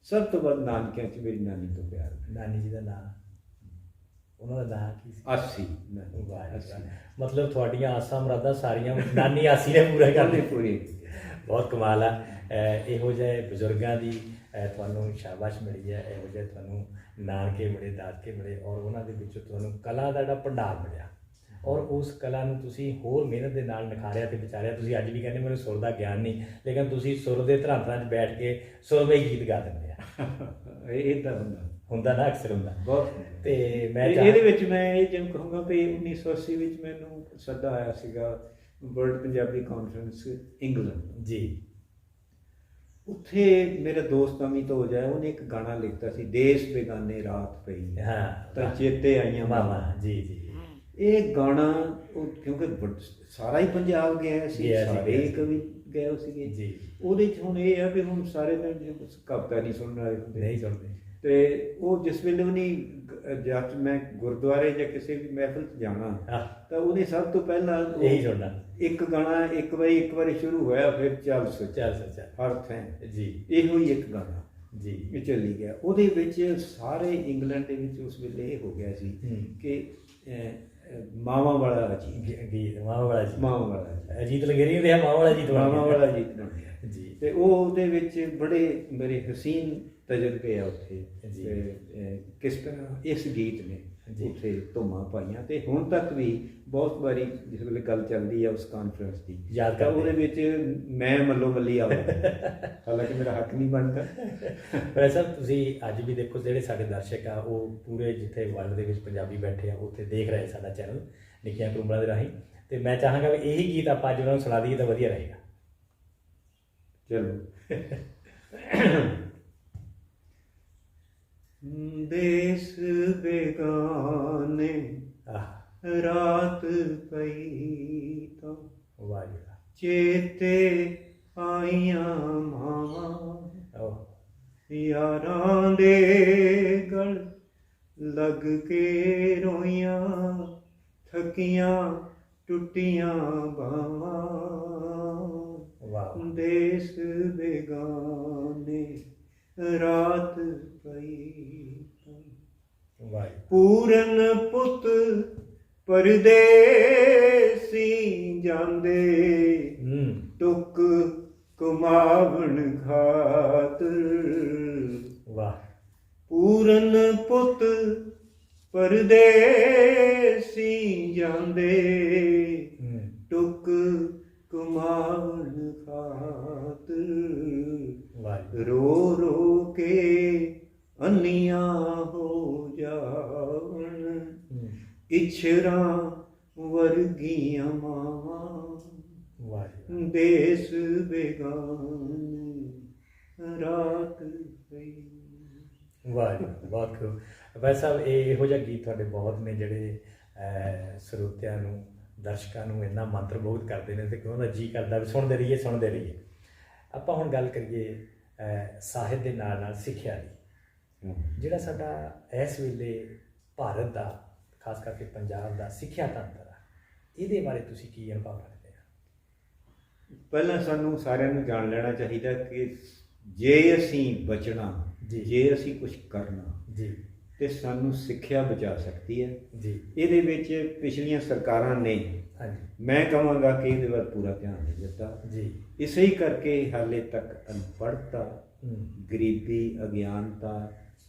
ਸਭ ਤੋਂ ਵੱਧ ਨਾਨਕਿਆਂ 'ਚ ਮੇਰੀ ਨਾਨੀ ਤੋਂ ਪਿਆਰ ਹੈ। ਨਾਨੀ ਜੀ ਦਾ ਨਾਮ, ਉਹਨਾਂ ਦਾ ਨਾਮ ਕੀ ਸੀ? ਆਸੀ। ਵਾਹ ਜੀ ਵਾਹ। ਮਤਲਬ ਤੁਹਾਡੀਆਂ ਆਸਾਂ ਮੁਰਾਦਾਂ ਸਾਰੀਆਂ ਨਾਨੀ ਆਸੀ ਨੇ ਪੂਰਾ ਕਰਦੇ। ਪੂਰੀ। ਬਹੁਤ ਕਮਾਲ ਆ। ਇਹੋ ਜਿਹੇ ਬਜ਼ੁਰਗਾਂ ਦੀ ਤੁਹਾਨੂੰ ਸ਼ਾਬਾਸ਼ ਮਿਲੀ ਹੈ, ਇਹੋ ਜਿਹੇ ਤੁਹਾਨੂੰ ਨਾਨਕੇ ਮਿਲੇ, ਦਾਦਕੇ ਮਿਲੇ ਔਰ ਉਹਨਾਂ ਦੇ ਵਿੱਚੋਂ ਤੁਹਾਨੂੰ ਕਲਾ ਦਾ ਜਿਹੜਾ ਭੰਡਾਰ ਮਿਲਿਆ ਔਰ ਉਸ ਕਲਾ ਨੂੰ ਤੁਸੀਂ ਹੋਰ ਮਿਹਨਤ ਦੇ ਨਾਲ ਨਿਖਾਰਿਆ ਤੇ ਵਿਚਾਰਿਆ। ਤੁਸੀਂ ਅੱਜ ਵੀ ਕਹਿੰਦੇ ਮੈਨੂੰ ਸੁਰ ਦਾ ਗਿਆਨ ਨਹੀਂ, ਲੇਕਿਨ ਤੁਸੀਂ ਸੁਰ ਦੇ ਧਰਾਂਤਰਾਂ 'ਚ ਬੈਠ ਕੇ ਸੁਰਮਈ ਗੀਤ ਗਾ ਦਿੰਦੇ ਆ। ਇਹ ਤਾਂ ਹੁੰਦਾ ਨਾ, ਅਕਸਰ ਹੁੰਦਾ ਬਹੁਤ। ਤੇ ਮੈਂ ਇਹਦੇ ਵਿੱਚ ਮੈਂ ਇਹ ਜਿਵੇਂ ਕਹੂੰਗਾ ਵੀ 1980 ਵਿੱਚ ਮੈਨੂੰ ਸੱਦਾ ਆਇਆ ਸੀਗਾ ਵਰਲਡ ਪੰਜਾਬੀ ਕਾਨਫਰੰਸ ਇੰਗਲੈਂਡ। ਜੀ। ਉੱਥੇ ਮੇਰਾ ਦੋਸਤ ਅਮਿਤ ਹੋ ਜਾਏ, ਉਹਨੇ ਇੱਕ ਗਾਣਾ ਲਿਖਤਾ ਸੀ, ਦੇਸ਼ ਬੇਗਾਨੇ ਰਾਤ ਪਈ ਹਾਂ ਤਾਂ ਚੇਤੇ ਆਈਆਂ ਮਾਮਾ। ਜੀ ਜੀ। ਇਹ ਗਾਣਾ ਕਿਉਂਕਿ ਸਾਰਾ ਹੀ ਪੰਜਾਬ ਗਿਆ ਸੀ, ਸਾਰੇ ਕਵੀ ਗਏ ਸੀਗੇ ਜੀ। ਉਹਦੇ 'ਚ ਹੁਣ ਇਹ ਆ ਵੀ ਹੁਣ ਸਾਰੇ ਦਿਨ ਕਵਿਤਾ ਨਹੀਂ ਸੁਣਨ ਵਾਲੇ ਹੁੰਦੇ, ਨਹੀਂ ਸੁਣਦੇ। ਤੇ ਉਹ ਜਿਸ ਵੇਲੇ ਉਹਨੇ ਜਦ ਮੈਂ ਗੁਰਦੁਆਰੇ ਜਾਂ ਕਿਸੇ ਵੀ ਮਹਿਫਿਲ 'ਚ ਜਾਣਾ ਹਾਂ ਤਾਂ ਉਹਨੇ ਸਭ ਤੋਂ ਪਹਿਲਾਂ ਇਹੀ ਸੁਣਨਾ। ਇੱਕ ਗਾਣਾ ਇੱਕ ਵਾਰੀ ਸ਼ੁਰੂ ਹੋਇਆ, ਫਿਰ ਚੱਲ ਸੋ ਚੱਲ ਸੱਚਾ ਅਰਥ ਹੈ ਜੀ ਇਹੋ ਹੀ ਇੱਕ ਗਾਣਾ ਜੀ ਇਹ ਚੱਲੀ ਗਿਆ। ਉਹਦੇ ਵਿੱਚ ਸਾਰੇ ਇੰਗਲੈਂਡ ਦੇ ਵਿੱਚ ਉਸ ਵੇਲੇ ਇਹ ਹੋ ਗਿਆ ਸੀ ਕਿ ਮਾਵਾਂ ਵਾਲਾ ਅਜੀਤ, ਗੀਤ ਮਾਵਾ ਵਾਲਾ ਜੀ, ਮਾਵਾਂ ਵਾਲਾ ਅਜੀਤ, ਅਜੀਤ ਲੰਗੇਰੀ ਦੇ ਮਾਵਾ ਵਾਲਾ ਜੀ ਮਾਵਾਂ ਵਾਲਾ ਅਜੀਤ ਬਣ ਗਿਆ ਜੀ ਤੇ ਉਹ ਉਹਦੇ ਵਿੱਚ ਬੜੇ ਮੇਰੇ ਹਸੀਨ ਤਜਰਬੇ ਆ ਉੱਥੇ ਜੀ। ਤੇ ਕਿਸ ਤਰ੍ਹਾਂ ਇਸ ਗੀਤ ਨੇ ਜੀ। ਉੱਥੇ ਧੁੰਮਾਂ ਪਾਈਆਂ ਤੇ ਹੁਣ ਤੱਕ ਵੀ ਬਹੁਤ ਵਾਰੀ ਜਿਸ ਵੇਲੇ ਗੱਲ ਚੱਲਦੀ ਆ ਉਸ ਕਾਨਫਰੰਸ ਦੀ ਯਾਦ ਤਾਂ ਕਰਦੇ ਉਹਦੇ ਵਿੱਚ ਮੈਂ ਮੱਲੋ ਮੱਲੀ ਆਵਾਂ, ਹਾਲਾਂਕਿ ਮੇਰਾ ਹੱਕ ਨਹੀਂ ਬਣਦਾ। ਪਰ ਸਾਹਿਬ ਤੁਸੀਂ ਅੱਜ ਵੀ ਦੇਖੋ ਜਿਹੜੇ ਸਾਡੇ ਦਰਸ਼ਕ ਆ ਉਹ ਪੂਰੇ ਜਿੱਥੇ ਵਰਲਡ ਦੇ ਵਿੱਚ ਪੰਜਾਬੀ ਬੈਠੇ ਆ ਉੱਥੇ ਦੇਖ ਰਹੇ ਸਾਡਾ ਚੈਨਲ ਨਿੱਕੀਆਂ ਕੁੰਬਲਾਂ ਦੇ ਰਾਹੀਂ, ਤੇ ਮੈਂ ਚਾਹਾਂਗਾ ਵੀ ਇਹੀ ਗੀਤ ਆਪਾਂ ਅੱਜ ਉਹਨਾਂ ਨੂੰ ਸੁਣਾ ਦਈਏ ਤਾਂ ਵਧੀਆ ਰਹੇਗਾ। ਚਲੋ। ਦੇਸ ਬੇਗਾਨੇ ਆਹ ਰਾਤ ਪਈ ਤਾਂ ਵਾਹ ਜੀ ਵਾਹ। ਚੇਤੇ ਆਈਆਂ ਮਾਵਾਂ ਓਹ ਯਾਰਾਂ ਦੇ ਗਲ ਲੱਗ ਕੇ ਰੋਈਆਂ, ਥਕੀਆਂ ਟੁੱਟੀਆਂ ਬਾਵਾਂ। ਵਾਹ ਦੇਸ ਬੇਗਾਨੇ ਰਾਤ ਪਈ ਤਾਂ ਵਾਹ ਜੀ। ਪੂਰਨ ਪੁੱਤ ਪਰਦੇਸੀ ਜਾਂਦੇ, ਟੁੱਕ ਕਮਾਵਣ ਖਾਤਰ। ਵਾਹ ਪੂਰਨ ਪੁੱਤ ਪਰਦੇਸੀ ਜਾਂਦੇ, ਟੁੱਕ ਕਮਾਵਣ ਖਾਤਰ। ਵਾਹ ਜੀ। ਰੋ ਰੋ ਕੇ ਅੰਨੀਆਂ ਹੋ ਜਾਵਣ, ਇਛਰਾਂ ਵਰਗੀਆਂ ਮਾਵਾਂ। ਵਾਹ ਜੀ। ਦੇਸ ਬੇਗਾਨੇ ਰਾਤ ਪਈ। ਵਾਹ ਜੀ ਬਹੁਤ ਖੂਬ। ਵੈਸੇ ਸਾਹਿਬ ਇਹੋ ਜਿਹਾ ਗੀਤ ਤੁਹਾਡੇ ਬਹੁਤ ਨੇ ਜਿਹੜੇ ਸਰੋਤਿਆਂ ਨੂੰ ਦਰਸ਼ਕਾਂ ਨੂੰ ਇੰਨਾ ਮੰਤਰ ਬਹੁਤ ਕਰਦੇ ਨੇ ਤੇ ਉਹਨਾਂ ਦਾ ਜੀ ਕਰਦਾ ਵੀ ਸੁਣਦੇ ਰਹੀਏ ਸੁਣਦੇ ਰਹੀਏ। ਆਪਾਂ ਹੁਣ ਗੱਲ ਕਰੀਏ ਸਾਹਿਤ ਦੇ ਨਾਲ ਨਾਲ ਸਿੱਖਿਆ ਦੀ। ਜਿਹੜਾ ਸਾਡਾ ਇਸ ਵੇਲੇ ਭਾਰਤ ਦਾ ਖਾਸ ਕਰਕੇ ਪੰਜਾਬ ਦਾ ਸਿੱਖਿਆ ਤੰਤਰ ਆ, ਇਹਦੇ ਬਾਰੇ ਤੁਸੀਂ ਕੀ ਅਨੁਭਵ ਰੱਖਦੇ ਆ? ਪਹਿਲਾਂ ਸਾਨੂੰ ਸਾਰਿਆਂ ਨੂੰ ਜਾਣ ਲੈਣਾ ਚਾਹੀਦਾ ਕਿ ਜੇ ਅਸੀਂ ਬਚਣਾ, ਜੀ। ਜੇ ਅਸੀਂ ਕੁਝ ਕਰਨਾ ਜੀ ਤੇ ਸਾਨੂੰ ਸਿੱਖਿਆ ਬਚਾ ਸਕਦੀ ਹੈ। ਜੀ ਇਹਦੇ ਵਿੱਚ ਪਿਛਲੀਆਂ ਸਰਕਾਰਾਂ ਨੇ, ਹਾਂਜੀ ਮੈਂ ਕਹਾਂਗਾ ਕਿ ਇਹਦੇ ਵੱਲ ਪੂਰਾ ਧਿਆਨ ਨਹੀਂ ਦਿੱਤਾ। ਜੀ ਇਸੇ ਹੀ ਕਰਕੇ ਹਾਲੇ ਤੱਕ ਅਨਪੜ੍ਹਤਾ, ਗਰੀਬੀ, ਅਗਿਆਨਤਾ,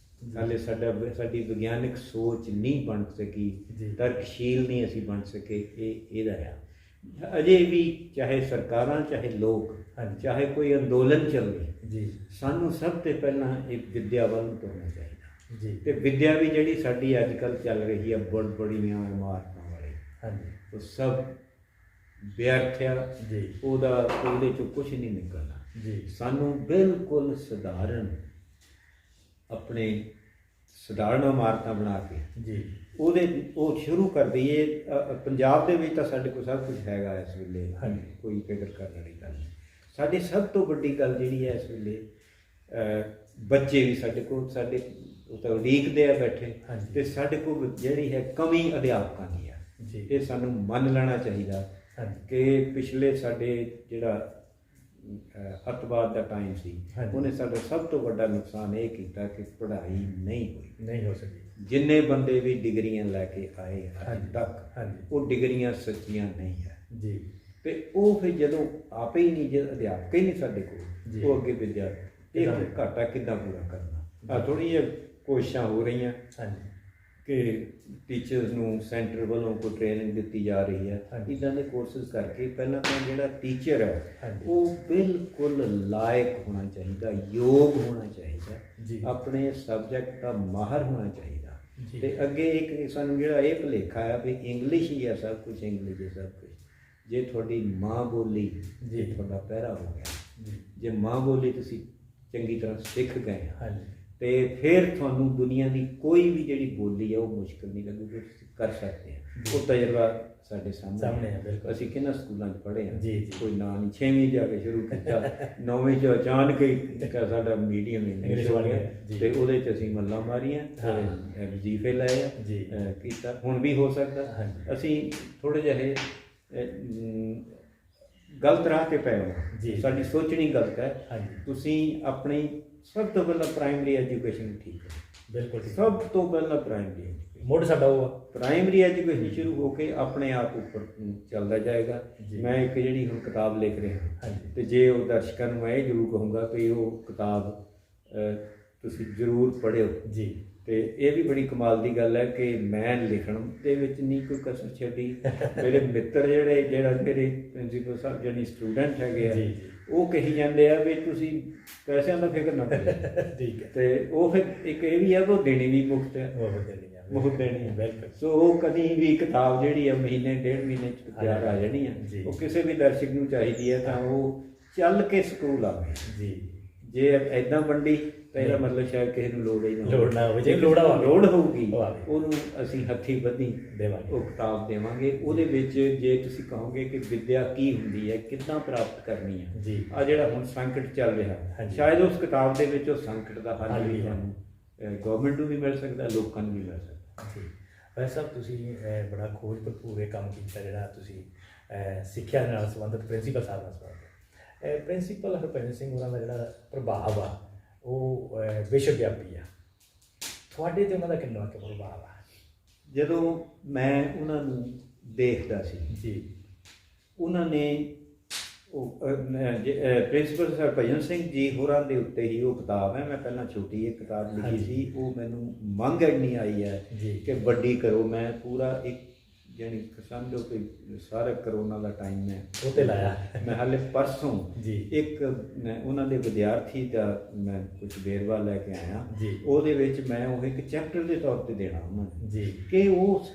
ਹਾਲੇ ਸਾਡੀ ਵਿਗਿਆਨਿਕ ਸੋਚ ਨਹੀਂ ਬਣ ਸਕੀ, ਜੀ। ਤਰਕਸ਼ੀਲ ਨਹੀਂ ਅਸੀਂ ਬਣ ਸਕੇ। ਇਹਦਾ ਆ ਅਜੇ ਵੀ, ਚਾਹੇ ਸਰਕਾਰਾਂ ਚਾਹੇ ਲੋਕ, ਹਾਂਜੀ। ਚਾਹੇ ਕੋਈ ਅੰਦੋਲਨ ਚੱਲੇ, ਜੀ ਸਾਨੂੰ ਸਭ ਤੋਂ ਪਹਿਲਾਂ ਇਹ ਵਿਦਿਆ ਵੱਲ ਨੂੰ ਤੁਰਨਾ ਚਾਹੀਦਾ। ਜੀ ਤੇ ਵਿਦਿਆ ਵੀ ਜਿਹੜੀ ਸਾਡੀ ਅੱਜ ਕੱਲ੍ਹ ਚੱਲ ਰਹੀ ਹੈ ਬੜੀਆਂ ਇਮਾਰਤਾਂ ਵਾਲੀ, ਹਾਂਜੀ ਉਹ ਸਭ ਵਿਅਰਥ ਆ। ਜੀ ਉਹਦੇ ਚੋਂ ਕੁਝ ਨਹੀਂ ਨਿਕਲਣਾ। ਜੀ ਸਾਨੂੰ ਬਿਲਕੁਲ ਸਧਾਰਨ ਇਮਾਰਤਾਂ ਬਣਾ ਕੇ ਜੀ ਉਹ ਸ਼ੁਰੂ ਕਰ ਦਈਏ। ਪੰਜਾਬ ਦੇ ਵਿੱਚ ਤਾਂ ਸਾਡੇ ਕੋਲ ਸਭ ਕੁਝ ਹੈਗਾ ਇਸ ਵੇਲੇ, ਹਾਂਜੀ। ਕੋਈ ਫਿਕਰ ਕਰਨ ਵਾਲੀ ਗੱਲ ਨਹੀਂ। ਸਾਡੀ ਸਭ ਤੋਂ ਵੱਡੀ ਗੱਲ ਜਿਹੜੀ ਹੈ ਇਸ ਵੇਲੇ, ਬੱਚੇ ਵੀ ਸਾਡੇ ਤਾਂ ਉਡੀਕਦੇ ਆ ਬੈਠੇ, ਹਾਂਜੀ। ਤੇ ਸਾਡੇ ਕੋਲ ਜਿਹੜੀ ਹੈ ਕਮੀ ਅਧਿਆਪਕਾਂ ਦੀ ਹੈ। ਜੀ ਇਹ ਸਾਨੂੰ ਮੰਨ ਲੈਣਾ ਚਾਹੀਦਾ ਹਾਂਜੀ ਕਿ ਪਿਛਲੇ ਸਾਡੇ ਜਿਹੜਾ ਅੱਤਵਾਦ ਦਾ ਟਾਈਮ ਸੀ, ਹਾਂਜੀ। ਉਹਨੇ ਸਾਡਾ ਸਭ ਤੋਂ ਵੱਡਾ ਨੁਕਸਾਨ ਇਹ ਕੀਤਾ ਕਿ ਪੜ੍ਹਾਈ ਨਹੀਂ ਹੋਈ। ਨਹੀਂ ਹੋ ਸਕੀ। ਜਿੰਨੇ ਬੰਦੇ ਵੀ ਡਿਗਰੀਆਂ ਲੈ ਕੇ ਆਏ ਅੱਜ ਹਾਂਜੀ। ਤੱਕ, ਹਾਂਜੀ ਉਹ ਡਿਗਰੀਆਂ ਸੱਚੀਆਂ ਨਹੀਂ ਹੈ। ਜੀ ਤੇ ਉਹ ਫਿਰ ਜਦੋਂ ਆਪੇ ਹੀ ਨਹੀਂ, ਜਦ ਅਧਿਆਪਕ ਹੀ ਨਹੀਂ ਸਾਡੇ ਜੀ। ਕੋਲ, ਉਹ ਅੱਗੇ ਵਿਦਿਆ ਇਹ ਕਿੱਦਾਂ? ਘਾਟਾ ਕਿੱਦਾਂ ਪੂਰਾ ਕਰਨਾ। ਆ ਥੋੜ੍ਹੀ ਜਿਹੀ ਕੋਸ਼ਿਸ਼ਾਂ ਹੋ ਰਹੀਆਂ ਹਾਂਜੀ ਕਿ ਟੀਚਰਸ ਨੂੰ ਸੈਂਟਰ ਵੱਲੋਂ ਕੋਈ ਟ੍ਰੇਨਿੰਗ ਦਿੱਤੀ ਜਾ ਰਹੀ ਹੈ। ਹਾਂਜੀ। ਇੱਦਾਂ ਦੇ ਕੋਰਸਿਸ ਕਰਕੇ ਪਹਿਲਾਂ ਤਾਂ ਜਿਹੜਾ ਟੀਚਰ ਹੈ ਹਾਂਜੀ। ਉਹ ਬਿਲਕੁਲ ਲਾਇਕ ਹੋਣਾ ਚਾਹੀਦਾ, ਯੋਗ ਹੋਣਾ ਚਾਹੀਦਾ, ਜੀ ਆਪਣੇ ਸਬਜੈਕਟ ਦਾ ਮਾਹਰ ਹੋਣਾ ਚਾਹੀਦਾ। ਜੀ। ਤੇ ਅੱਗੇ ਇੱਕ ਸਾਨੂੰ ਜਿਹੜਾ ਇਹ ਭੁਲੇਖਾ ਆ ਵੀ ਇੰਗਲਿਸ਼ ਹੀ ਆ ਸਭ ਕੁਝ, ਇੰਗਲਿਸ਼ ਹੀ ਸਭ ਕੁਝ। ਜੇ ਤੁਹਾਡੀ ਮਾਂ ਬੋਲੀ ਜੀ। ਜੇ ਤੁਹਾਡਾ ਪਹਿਰਾ ਹੋ ਗਿਆ, ਜੀ ਜੇ ਮਾਂ ਬੋਲੀ ਤੁਸੀਂ ਚੰਗੀ ਤਰ੍ਹਾਂ ਸਿੱਖ ਗਏ ਆ, ਹਾਂਜੀ ਤੇ ਫਿਰ ਤੁਹਾਨੂੰ ਦੁਨੀਆ ਦੀ ਕੋਈ ਵੀ ਜਿਹੜੀ ਬੋਲੀ ਹੈ ਉਹ ਮੁਸ਼ਕਲ ਨਹੀਂ ਲੱਗੂਗੀ, ਤੁਸੀਂ ਕਰ ਸਕਦੇ ਆ। ਉਹ ਤਜਰਬਾ ਸਾਡੇ ਸਾਹਮਣੇ ਹੈ ਬਿਲਕੁਲ। ਅਸੀਂ ਕਿੰਨਾ ਸਕੂਲਾਂ 'ਚ ਪੜ੍ਹੇ ਹਾਂ, ਜੀ, ਜੀ। ਕੋਈ ਨਾਂ ਨਹੀਂ, 6ਵੀਂ ਜਾ ਕੇ ਸ਼ੁਰੂ ਕੀਤਾ, 9ਵੀਂ 'ਚ ਅਚਾਨਕ ਹੀ ਸਾਡਾ ਮੀਡੀਅਮ ਇੰਗਲਿਸ਼ ਹੋ ਗਿਆ ਜੀ। ਤੇ ਉਹਦੇ 'ਚ ਅਸੀਂ ਮੱਲਾਂ ਮਾਰੀਆਂ, ਵਜ਼ੀਫੇ ਲਏ ਆ, ਜੀ। ਕੀਤਾ। ਹੁਣ ਵੀ ਹੋ ਸਕਦਾ। ਹਾਂਜੀ। ਅਸੀਂ ਥੋੜ੍ਹੇ ਜਿਹੇ ਗਲਤ ਰਾਹ ਤੇ ਪਏ ਜੀ। ਹੋ, ਸਾਡੀ ਸੋਚਣੀ ਗਲਤ ਹੈ। ਹਾਂਜੀ। ਤੁਸੀਂ ਆਪਣੀ ਸਭ ਤੋਂ ਪਹਿਲਾਂ ਪ੍ਰਾਇਮਰੀ ਐਜੂਕੇਸ਼ਨ ਠੀਕ ਕਰੋ, ਬਿਲਕੁਲ ਠੀਕ। ਸਭ ਤੋਂ ਪਹਿਲਾਂ ਪ੍ਰਾਇਮਰੀ ਐਜੂਕੇਸ਼ਨ, ਮੁੱਢ ਸਾਡਾ ਉਹ ਆ। ਪ੍ਰਾਇਮਰੀ ਐਜੂਕੇਸ਼ਨ ਸ਼ੁਰੂ ਹੋ ਕੇ ਆਪਣੇ ਆਪ ਉੱਪਰ ਚੱਲਦਾ ਜਾਏਗਾ। ਜੀ। ਮੈਂ ਇੱਕ ਜਿਹੜੀ ਹੁਣ ਕਿਤਾਬ ਲਿਖ ਰਿਹਾ ਹਾਂਜੀ। ਤੇ ਜੇ ਉਹ ਦਰਸ਼ਕਾਂ ਨੂੰ ਮੈਂ ਇਹ ਜ਼ਰੂਰ ਕਹੂੰਗਾ ਕਿ ਉਹ ਕਿਤਾਬ ਤੁਸੀਂ ਜ਼ਰੂਰ ਪੜ੍ਹਿਓ। ਜੀ। ਤੇ ਇਹ ਵੀ ਬੜੀ ਕਮਾਲ ਦੀ ਗੱਲ ਹੈ ਕਿ ਮੈਂ ਲਿਖਣ ਦੇ ਵਿੱਚ ਨਹੀਂ ਕੋਈ ਕਸਰ ਛੱਡੀ। ਮੇਰੇ ਮਿੱਤਰ ਜਿਹੜਾ ਮੇਰੇ ਪ੍ਰਿੰਸੀਪਲ ਸਾਹਿਬ ਜਾਨੀ ਸਟੂਡੈਂਟ ਹੈਗੇ ਆ, ਜੀ। ਉਹ ਕਹੀ ਜਾਂਦੇ ਆ ਵੀ ਤੁਸੀਂ ਪੈਸਿਆਂ ਦਾ ਫਿਕਰ ਨਾ ਕਰੋ। ਠੀਕ ਹੈ। ਤੇ ਉਹ ਫਿਰ ਇੱਕ ਇਹ ਵੀ ਆ ਕਿ ਉਹ ਦੇਣੀ ਵੀ ਮੁਫਤ ਹੈ, ਉਹ ਦੇਣੀ ਆ, ਮੁਫਤ ਦੇਣੀ ਹੈ। ਬਿਲਕੁਲ। ਸੋ ਉਹ ਕਦੀ ਵੀ ਕਿਤਾਬ ਜਿਹੜੀ ਆ ਮਹੀਨੇ ਡੇਢ ਮਹੀਨੇ 'ਚ ਤਿਆਰ ਆ ਜਾਣੀ ਆ। ਜੀ। ਉਹ ਕਿਸੇ ਵੀ ਦਰਸ਼ਕ ਨੂੰ ਚਾਹੀਦੀ ਹੈ ਤਾਂ ਉਹ ਚੱਲ ਕੇ ਸਕੂਲ ਆਵੇ। ਜੀ। ਜੇ ਐਦਾਂ ਵੰਡੀ ਤਾਂ ਇਹਦਾ ਮਤਲਬ ਸ਼ਾਇਦ ਕਿਸੇ ਨੂੰ ਲੋੜ ਹੀ ਨਾ ਲੋੜ ਨਾ ਹੋਵੇ। ਜੇ ਜੇ ਲੋੜ ਹੋਊਗੀ ਉਹ ਆਵੇ। ਉਹਨੂੰ ਅਸੀਂ ਹੱਥੀਂ ਬੱਧੀ ਦੇਵਾਂਗੇ। ਉਹ ਕਿਤਾਬ ਦੇਵਾਂਗੇ। ਉਹਦੇ ਵਿੱਚ ਜੇ ਤੁਸੀਂ ਕਹੋਗੇ ਕਿ ਵਿੱਦਿਆ ਕੀ ਹੁੰਦੀ ਹੈ, ਕਿੱਦਾਂ ਪ੍ਰਾਪਤ ਕਰਨੀ ਹੈ, ਜੀ। ਆ ਜਿਹੜਾ ਹੁਣ ਸੰਕਟ ਚੱਲ ਰਿਹਾ, ਹਾਂਜੀ। ਸ਼ਾਇਦ ਉਸ ਕਿਤਾਬ ਦੇ ਵਿੱਚ ਉਹ ਸੰਕਟ ਦਾ ਹੱਲ ਵੀ ਹੈ। ਤੁਹਾਨੂੰ ਗਵਰਨਮੈਂਟ ਨੂੰ ਵੀ ਮਿਲ ਸਕਦਾ, ਲੋਕਾਂ ਨੂੰ ਵੀ ਮਿਲ ਸਕਦਾ। ਜੀ। ਵੈਸੇ ਸਾਹਿਬ ਤੁਸੀਂ ਬੜਾ ਖੋਜ ਭਰਪੂਰ ਇਹ ਕੰਮ ਕੀਤਾ, ਜਿਹੜਾ ਤੁਸੀਂ ਸਿੱਖਿਆ ਨਾਲ ਸੰਬੰਧਿਤ ਪ੍ਰਿੰਸੀਪਲ ਸਾਹਿਬ ਨਾਲ ਸੰਬੰਧਿਤ ਪ੍ਰਿੰਸੀਪਲ ਹਰਭਜਨ ਸਿੰਘ ਹੋਰਾਂ ਦਾ ਜਿਹੜਾ ਪ੍ਰਭਾਵ ਆ ਉਹ ਵਿਸ਼ਵ ਵਿਆਪੀ ਆ। ਤੁਹਾਡੇ ਤੇ ਉਹਨਾਂ ਦਾ ਕਿੰਨਾ ਕੁ ਪ੍ਰਭਾਵ ਆ? ਜਦੋਂ ਮੈਂ ਉਹਨਾਂ ਨੂੰ ਦੇਖਦਾ ਸੀ ਜੀ। ਉਹਨਾਂ ਨੇ ਉਹ ਪ੍ਰਿੰਸੀਪਲ ਹਰਭਜਨ ਸਿੰਘ ਜੀ ਹੋਰਾਂ ਦੇ ਉੱਤੇ ਹੀ ਉਹ ਕਿਤਾਬ ਹੈ। ਮੈਂ ਪਹਿਲਾਂ ਛੋਟੀ ਇੱਕ ਕਿਤਾਬ ਲਿਖੀ ਹਾਂਜੀ। ਸੀ, ਉਹ ਮੈਨੂੰ ਮੰਗ ਇੰਨੀ ਆਈ ਹੈ ਜੀ। ਕਿ ਵੱਡੀ ਕਰੋ। ਮੈਂ ਪੂਰਾ ਇੱਕ ਜਾਣੀ ਸਮਝੋ ਕਿ ਸਾਰਾ ਕਰੋਨਾ ਦਾ ਟਾਈਮ ਮੈਂ ਉਹ ਤੇ ਲਾਇਆ। ਮੈਂ ਹਾਲੇ ਪਰਸੋਂ ਜੀ। ਇੱਕ ਉਹਨਾਂ ਦੇ ਵਿਦਿਆਰਥੀ ਦਾ ਮੈਂ ਕੁਝ ਵੇਰਵਾ ਲੈ ਕੇ ਆਇਆ। ਜੀ। ਉਹਦੇ ਵਿੱਚ ਮੈਂ ਉਹ ਇੱਕ ਚੈਪਟਰ ਦੇ ਤੌਰ ਤੇ ਦੇਣਾ ਉਹਨਾਂ ਨੂੰ ਜੀ। ਕਿ ਉਹ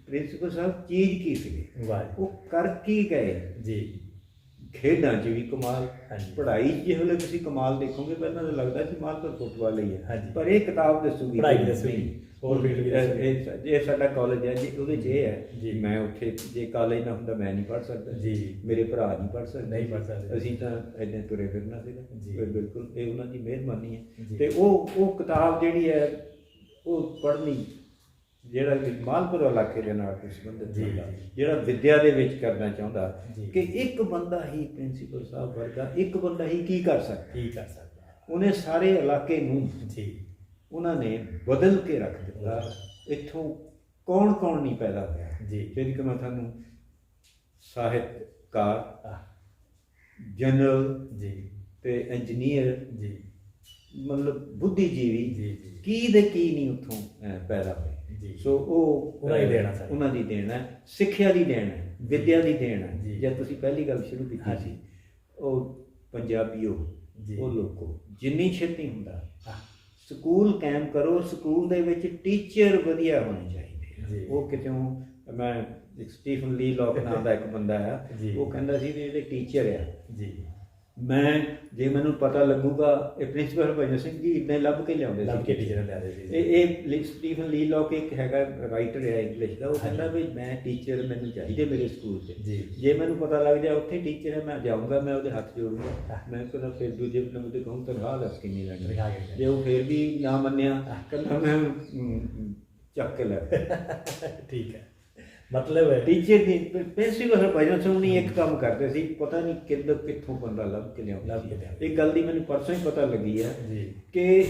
ਪ੍ਰਿੰਸੀਪਲ ਸਾਹਿਬ ਚੀਜ਼ ਕੀ ਸੀਗੇ, ਵਾਹ। ਉਹ ਕਰ ਕੀ ਗਏ। ਜੀ। ਖੇਡਾਂ 'ਚ ਵੀ ਕਮਾਲ, ਹਾਂਜੀ। ਪੜ੍ਹਾਈ 'ਚ ਜੇ ਹਲੇ ਤੁਸੀਂ ਕਮਾਲ ਦੇਖੋਗੇ ਪਹਿਲਾਂ ਤਾਂ ਲੱਗਦਾ ਸੀ ਮਾਲ ਪਰ ਫੁੱਟਬਾਲ ਹੀ ਹੈ, ਹਾਂਜੀ। ਪਰ ਇਹ ਕਿਤਾਬ ਦੱਸੂਗੀ ਪੜ੍ਹਾਈ ਦੱਸੂਗੀ, ਹੋਰ ਫੀਲਡ ਵੀ ਦੱਸੂਗੀ। ਇਹ ਸਾਡਾ ਕਾਲਜ ਹੈ ਜੀ, ਉਹਦੇ 'ਚ ਇਹ ਹੈ ਜੀ। ਮੈਂ ਉੱਥੇ ਜੇ ਕਾਲਜ ਨਾ ਹੁੰਦਾ ਮੈਂ ਨਹੀਂ ਪੜ੍ਹ ਸਕਦਾ ਜੀ। ਮੇਰੇ ਭਰਾ ਨਹੀਂ ਪੜ੍ਹ ਸਕਦੇ, ਨਹੀਂ ਪੜ੍ਹ ਸਕਦੇ। ਅਸੀਂ ਤਾਂ ਇੱਦਾਂ ਤੁਰੇ ਫਿਰਨਾ ਸੀਗਾ। ਜੀ। ਬਿਲਕੁਲ ਇਹ ਉਹਨਾਂ ਦੀ ਮਿਹਰਬਾਨੀ ਹੈ। ਜੀ। ਤੇ ਉਹ ਕਿਤਾਬ ਜਿਹੜੀ ਹੈ ਉਹ ਪੜ੍ਹਨੀ, ਜਿਹੜਾ ਕਿ ਮਾਲਪੁਰ ਇਲਾਕੇ ਦੇ ਨਾਲ ਕੋਈ ਸੰਬੰਧਿਤ ਜੀ। ਹੁੰਦਾ, ਜਿਹੜਾ ਵਿੱਦਿਆ ਦੇ ਵਿੱਚ ਕਰਨਾ ਚਾਹੁੰਦਾ ਜੀ। ਕਿ ਇੱਕ ਬੰਦਾ ਹੀ ਪ੍ਰਿੰਸੀਪਲ ਸਾਹਿਬ ਵਰਗਾ ਇੱਕ ਬੰਦਾ ਹੀ ਕੀ ਕਰ ਸਕਦਾ। ਕੀ ਕਰ ਸਕਦਾ? ਉਹਨੇ ਸਾਰੇ ਇਲਾਕੇ ਨੂੰ ਜੀ। ਉਹਨਾਂ ਨੇ ਬਦਲ ਕੇ ਰੱਖ ਦਿੱਤਾ। ਇੱਥੋਂ ਕੌਣ ਕੌਣ ਨਹੀਂ ਪੈਦਾ ਹੋਇਆ। ਜੀ। ਜਿਹੜੀ ਕਿ ਮੈਂ ਤੁਹਾਨੂੰ ਸਾਹਿਤਕਾਰ, ਆਹ, ਜਨਰਲ ਜੀ। ਤੇ ਇੰਜੀਨੀਅਰ, ਜੀ। ਮਤਲਬ ਬੁੱਧੀਜੀਵੀ, ਜੀ। ਜੀ। ਕੀ ਦੇ ਕੀ ਨਹੀਂ ਉੱਥੋਂ ਪੈਦਾ ਹੋਏ। ਜੀ। ਸੋ ਉਹ ਉਹਨਾਂ ਦੀ ਦੇਣ ਹੈ। ਉਹਨਾਂ ਦੀ ਦੇਣ ਹੈ, ਸਿੱਖਿਆ ਦੀ ਦੇਣ ਹੈ, ਵਿੱਦਿਆ ਦੀ ਦੇਣ ਹੈ। ਜੀ। ਜਦ ਤੁਸੀਂ ਪਹਿਲੀ ਗੱਲ ਸ਼ੁਰੂ ਕੀਤੀ ਹਾਂਜੀ। ਸੀ, ਉਹ ਪੰਜਾਬੀਓ, ਜੀ। ਉਹ ਲੋਕੋ, ਜਿੰਨੀ ਛੇਤੀ ਹੁੰਦਾ ਆਹ, ਸਕੂਲ ਕਾਇਮ ਕਰੋ। ਸਕੂਲ ਦੇ ਵਿੱਚ ਟੀਚਰ ਵਧੀਆ ਹੋਣੇ ਚਾਹੀਦੇ ਆ। ਜੀ। ਉਹ ਕਿਤੋਂ ਮੈਂ ਇੱਕ ਸਟੀਫਨ ਲੀ ਲੌਕ ਨਾਮ ਦਾ ਇੱਕ ਬੰਦਾ ਆ, ਜੀ। ਉਹ ਕਹਿੰਦਾ ਸੀ ਵੀ ਜਿਹੜੇ ਟੀਚਰ ਆ, ਜੀ। ਜੇ ਮੈਨੂੰ ਪਤਾ ਲੱਗੂਗਾ, ਇਹ ਪ੍ਰਿੰਸੀਪਲ ਹਰਭਜਨ ਸਿੰਘ ਜੀ ਇੰਨੇ ਲੱਭ ਕੇ ਲਿਆਉਂਦੇ ਲੱਭ ਕੇ ਸੀ। ਟੀਚਰ ਲਿਆਦੇ ਸੀ। ਇਹ ਸਟੀਫਨ ਲੀ ਲੌਕ ਇੱਕ ਹੈਗਾ ਰਾਈਟਰ ਹੈ ਇੰਗਲਿਸ਼ ਦਾ, ਉਹ ਕਹਿੰਦਾ ਵੀ ਮੈਂ ਟੀਚਰ ਮੈਨੂੰ ਚਾਹੀਦੇ ਮੇਰੇ ਸਕੂਲ 'ਚ। ਜੀ। ਜੇ ਮੈਨੂੰ ਪਤਾ ਲੱਗ ਜਾ ਉੱਥੇ ਟੀਚਰ ਹੈ, ਮੈਂ ਜਾਊਂਗਾ, ਮੈਂ ਉਹਦੇ ਹੱਥ ਜੋੜੂੰਗਾ। ਮੈਂ ਕਹਿੰਦਾ ਫਿਰ ਦੂਜੇ ਬੰਦੇ ਤੇ ਕਹੂੰ ਤਨਖਾਹ ਦੱਸ ਕਿੰਨੀ ਲੈਣੀ। ਦਿਖਾ ਕੇ ਜੇ ਉਹ ਫਿਰ ਵੀ ਨਾ ਮੰਨਿਆ, ਕਹਿੰਦਾ ਮੈਂ ਚੱਕ ਕੇ ਲੈ। ਠੀਕ ਹੈ। ਮਤਲਬ ਟੀਚਰ ਦੀ ਪ੍ਰਿੰਸੀਪਲ ਹਰਭਜਨ ਸਿੰਘ ਨੇ ਇੱਕ ਕੰਮ ਕਰਦੇ ਸੀ, ਪਤਾ ਨਹੀਂ ਕਿੱਥੋਂ ਬੰਦਾ ਲੱਭ ਕੇ ਲਿਆਉਂਦਾ ਸੀ। ਇੱਕ ਗੱਲ ਦੀ ਮੈਨੂੰ ਪਰਸੋਂ ਹੀ ਪਤਾ ਲੱਗੀ ਹੈ ਜੀ। ਕਿ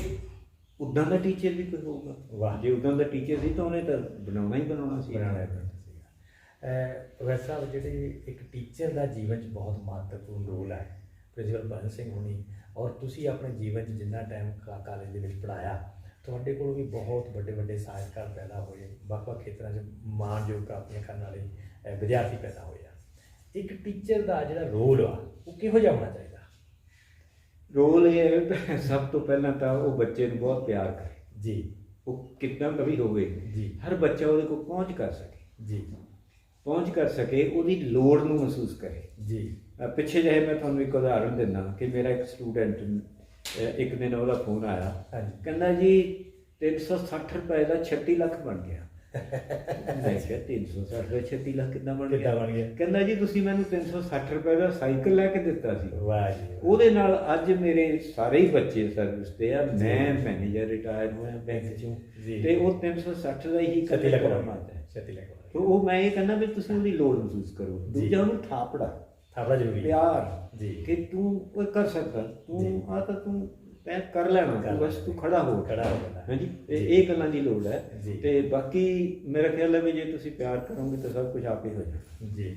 ਉੱਦਾਂ ਦਾ ਟੀਚਰ ਵੀ ਕੋਈ ਹੋਊਗਾ। ਵਾਹ। ਜੇ ਉੱਦਾਂ ਦਾ ਟੀਚਰ ਸੀ ਤਾਂ ਉਹਨੇ ਤਾਂ ਬਣਾਉਣਾ ਹੀ ਬਣਾਉਣਾ ਸੀ। ਪ੍ਰੋਫੈਸਰ ਸਾਹਿਬ, ਜਿਹੜੇ ਇੱਕ ਟੀਚਰ ਦਾ ਜੀਵਨ 'ਚ ਬਹੁਤ ਮਹੱਤਵਪੂਰਨ ਰੋਲ ਹੈ, ਪ੍ਰਿੰਸੀਪਲ ਭਜਨ ਸਿੰਘ ਹੋਣੀ, ਔਰ ਤੁਸੀਂ ਆਪਣੇ ਜੀਵਨ 'ਚ ਜਿੰਨਾ ਟਾਈਮ ਕਾਲਜ ਦੇ ਵਿੱਚ ਪੜ੍ਹਾਇਆ, ਤੁਹਾਡੇ ਕੋਲ ਵੀ ਬਹੁਤ ਵੱਡੇ ਵੱਡੇ ਸਾਹਿਤਕਾਰ ਪੈਦਾ ਹੋਏ, ਵੱਖ-ਵੱਖ ਖੇਤਰਾਂ 'ਚ ਮਾਣਯੋਗ ਪ੍ਰਾਪਤੀਆਂ ਕਰਨ ਵਾਲੇ ਵਿਦਿਆਰਥੀ ਪੈਦਾ ਹੋਏ ਆ। ਇੱਕ ਟੀਚਰ ਦਾ ਜਿਹੜਾ ਰੋਲ ਆ ਉਹ ਕਿਹੋ ਜਿਹਾ ਹੋਣਾ ਚਾਹੀਦਾ? ਰੋਲ ਇਹ ਹੈ, ਸਭ ਤੋਂ ਪਹਿਲਾਂ ਤਾਂ ਉਹ ਬੱਚੇ ਨੂੰ ਬਹੁਤ ਪਿਆਰ ਕਰੇ। ਜੀ। ਉਹ ਕਿੰਨਾ ਵੀ ਹੋਵੇ, ਜੀ। ਹਰ ਬੱਚਾ ਉਹਦੇ ਕੋਲ ਪਹੁੰਚ ਕਰ ਸਕੇ, ਉਹਦੀ ਲੋੜ ਨੂੰ ਮਹਿਸੂਸ ਕਰੇ। ਜੀ। ਪਿੱਛੇ ਜਿਹੇ ਮੈਂ ਤੁਹਾਨੂੰ ਇੱਕ ਉਦਾਹਰਨ ਦਿੰਦਾ ਕਿ ਮੇਰਾ ਇੱਕ ਸਟੂਡੈਂਟ ਇੱਕ ਦਿਨ ਉਹਦਾ ਫੋਨ ਆਇਆ, ਹਾਂਜੀ। ਕਹਿੰਦਾ ਜੀ 360 ਰੁਪਏ ਦਾ 36 ਲੱਖ ਬਣ ਗਿਆ। ਮੈਂ ਕਿਹਾ 360 ਰੁਪਏ 36 ਲੱਖ ਕਿੱਦਾਂ ਬਣ ਕਿੱਦਾਂ ਗਿਆ? ਬਣ ਗਿਆ? ਕਹਿੰਦਾ ਜੀ ਤੁਸੀਂ ਮੈਨੂੰ 360 ਰੁਪਏ ਦਾ ਸਾਈਕਲ ਲੈ ਕੇ ਦਿੱਤਾ ਸੀ। ਵਾਹ ਜੀ ਵਾਹ। ਉਹਦੇ ਨਾਲ ਅੱਜ ਮੇਰੇ ਸਾਰੇ ਹੀ ਬੱਚੇ ਸਰਵਿਸ ਤੇ ਆ, ਮੈਂ ਮੈਨੇਜਰ ਰਿਟਾਇਰ ਹੋਇਆ ਬੈਂਕ ਚੋਂ, ਜੀ। ਤੇ ਉਹ 360 ਦਾ ਹੀ 36 ਲੱਖ ਕਦਮ ਬਣ ਆਉਂਦਾ ਹੈ। 36 ਲੱਖ ਤੇ ਉਹ ਮੈਂ ਇਹ ਕਹਿੰਦਾ ਵੀ ਤੁਸੀਂ ਉਹਦੀ ਲੋੜ ਮਹਿਸੂਸ ਕਰੋ। ਜੀ। ਦੂਜਾ ਉਹਨੂੰ ਥਾਪੜਾ, ਥਾਪੜਾ ਜ਼ਰੂਰੀ ਹੈ। ਪਿਆਰ ਜੀ। ਕਿ ਤੂੰ ਉਹ ਕਰ ਸਕਦਾ, ਜੀ। ਤੂੰ ਆ ਤਾਂ ਤੂੰ ਤੈਂ ਕਰ ਲੈਣਾ, ਤੂੰ ਬਸ ਤੂੰ ਖੜਾ ਹੋ। ਖੜਾ ਹੋ ਜਾਣਾ। ਹਾਂਜੀ, ਤੇ ਜੀ। ਇਹ ਗੱਲਾਂ ਦੀ ਲੋੜ ਹੈ। ਜੀ। ਤੇ ਬਾਕੀ ਮੇਰਾ ਖਿਆਲ ਹੈ ਵੀ ਜੇ ਤੁਸੀਂ ਪਿਆਰ ਕਰੋਗੇ ਤਾਂ ਸਭ ਕੁਝ ਆਪੇ ਹੋ ਜਾਣਾ। ਜੀ।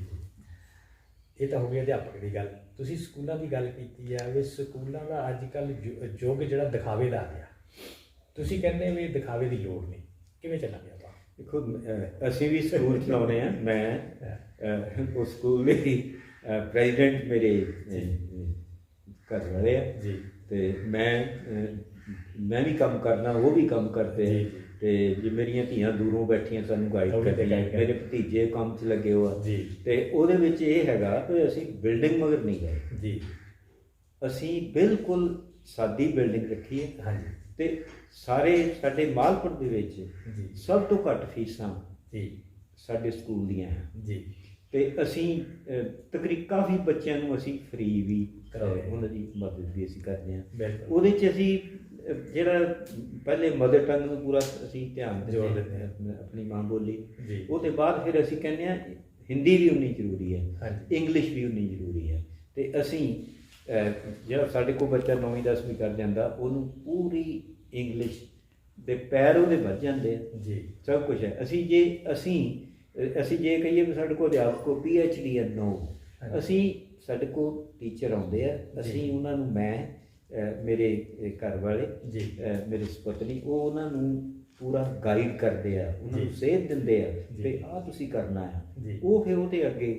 ਇਹ ਤਾਂ ਹੋ ਗਈ ਅਧਿਆਪਕ ਦੀ ਗੱਲ। ਤੁਸੀਂ ਸਕੂਲਾਂ ਦੀ ਗੱਲ ਕੀਤੀ ਆ ਵੀ ਸਕੂਲਾਂ ਦਾ ਅੱਜ ਕੱਲ੍ਹ ਯੁੱਗ ਜਿਹੜਾ ਦਿਖਾਵੇ ਦਾ ਆ ਗਿਆ, ਤੁਸੀਂ ਕਹਿੰਦੇ ਵੀ ਦਿਖਾਵੇ ਦੀ ਲੋੜ ਨਹੀਂ, ਕਿਵੇਂ ਚੱਲਾਂਗੇ ਆਪਾਂ? ਦੇਖੋ ਅਸੀਂ ਵੀ ਸਕੂਲ ਚਲਾਉਂਦੇ ਹਾਂ। ਮੈਂ ਉਹ ਸਕੂਲ ਦੇ ਪ੍ਰੈਜ਼ੀਡੈਂਟ ਮੇਰੇ ਘਰ ਵਾਲੇ ਆ, ਜੀ। ਤੇ ਮੈਂ ਵੀ ਕੰਮ ਕਰਨਾ, ਉਹ ਵੀ ਕੰਮ ਕਰਦੇ ਜੀ, ਆ। ਜੀ। ਤੇ ਜੇ ਮੇਰੀਆਂ ਧੀਆਂ ਦੂਰੋਂ ਬੈਠੀਆਂ ਸਾਨੂੰ ਗਾਈਡ ਉਹ ਵੀ ਕਰਦੀਆਂ, guide ਮੇਰੇ ਭਤੀਜੇ ਕੰਮ 'ਚ ਲੱਗੇ ਹੋ ਆ। ਜੀ। ਤੇ ਉਹਦੇ ਵਿੱਚ ਇਹ ਹੈਗਾ ਕਿ ਅਸੀਂ ਬਿਲਡਿੰਗ ਮਗਰ ਨਹੀਂ ਗਏ, ਜੀ। ਅਸੀਂ ਬਿਲਕੁਲ ਸਾਦੀ ਬਿਲਡਿੰਗ ਰੱਖੀ ਹੈ। ਹਾਂਜੀ। ਤੇ ਸਾਰੇ ਸਾਡੇ ਮਾਲਪੁਰ ਦੇ ਵਿੱਚ ਜੀ। ਸਭ ਤੋਂ ਘੱਟ ਫੀਸਾਂ ਜੀ। ਸਾਡੇ ਸਕੂਲ ਦੀਆਂ ਹੈ। ਜੀ। ਤੇ ਅਸੀਂ ਤਕਰੀਬਨ ਕਾਫੀ ਬੱਚਿਆਂ ਨੂੰ ਅਸੀਂ ਫ੍ਰੀ ਵੀ ਕਰਾਉਂਦੇ ਹਾਂ। ਉਹਨਾਂ ਦੀ ਮਦਦ ਵੀ ਅਸੀਂ ਕਰਦੇ ਹਾਂ। ਬਿਲਕੁਲ। ਉਹਦੇ 'ਚ ਅਸੀਂ ਜਿਹੜਾ ਪਹਿਲੇ ਮਦਰ ਟੰਗ ਨੂੰ ਪੂਰਾ ਅਸੀਂ ਧਿਆਨ ਜ਼ੋਰ ਦਿੰਦੇ ਦਿੰਦੇ ਹਾਂ, ਆਪਣੀ ਮਾਂ ਬੋਲੀ। ਜੀ। ਉਹਦੇ ਬਾਅਦ ਫਿਰ ਅਸੀਂ ਕਹਿੰਦੇ ਹਾਂ ਹਿੰਦੀ ਵੀ ਉਨੀ ਜ਼ਰੂਰੀ ਹੈ, ਹਾਂਜੀ। ਇੰਗਲਿਸ਼ ਵੀ ਉਨੀ ਜ਼ਰੂਰੀ ਹੈ। ਤੇ ਅਸੀਂ ਜਿਹੜਾ ਸਾਡੇ ਕੋਲ ਬੱਚਾ 9ਵੀਂ 10ਵੀਂ ਕਰ ਜਾਂਦਾ, ਉਹਨੂੰ ਪੂਰੀ ਇੰਗਲਿਸ਼ ਦੇ ਪੈਰ ਉਹਦੇ ਵੱਜ ਜਾਂਦੇ ਆ। ਜੀ। ਸਭ ਕੁਝ ਹੈ। ਅਸੀਂ ਜੇ ਕਹੀਏ ਵੀ ਸਾਡੇ ਕੋਲ ਅਧਿਆਪਕ ਕੋ PhD ਹੈ, ਨੋ। ਅਸੀਂ ਸਾਡੇ ਕੋਲ ਟੀਚਰ ਆਉਂਦੇ ਆ, ਅਸੀਂ ਉਹਨਾਂ ਨੂੰ ਮੇਰੇ ਘਰ ਵਾਲੇ ਜੀ। ਮੇਰੇ ਸੁਪਤਨੀ, ਉਹ ਉਹਨਾਂ ਨੂੰ ਪੂਰਾ ਗਾਈਡ ਕਰਦੇ ਆ, ਉਹਨਾਂ ਨੂੰ ਸੇਧ ਦਿੰਦੇ ਆ ਤੇ ਆਹ ਤੁਸੀਂ ਕਰਨਾ ਆ। ਜੀ। ਉਹ ਫਿਰ ਉਹਦੇ ਅੱਗੇ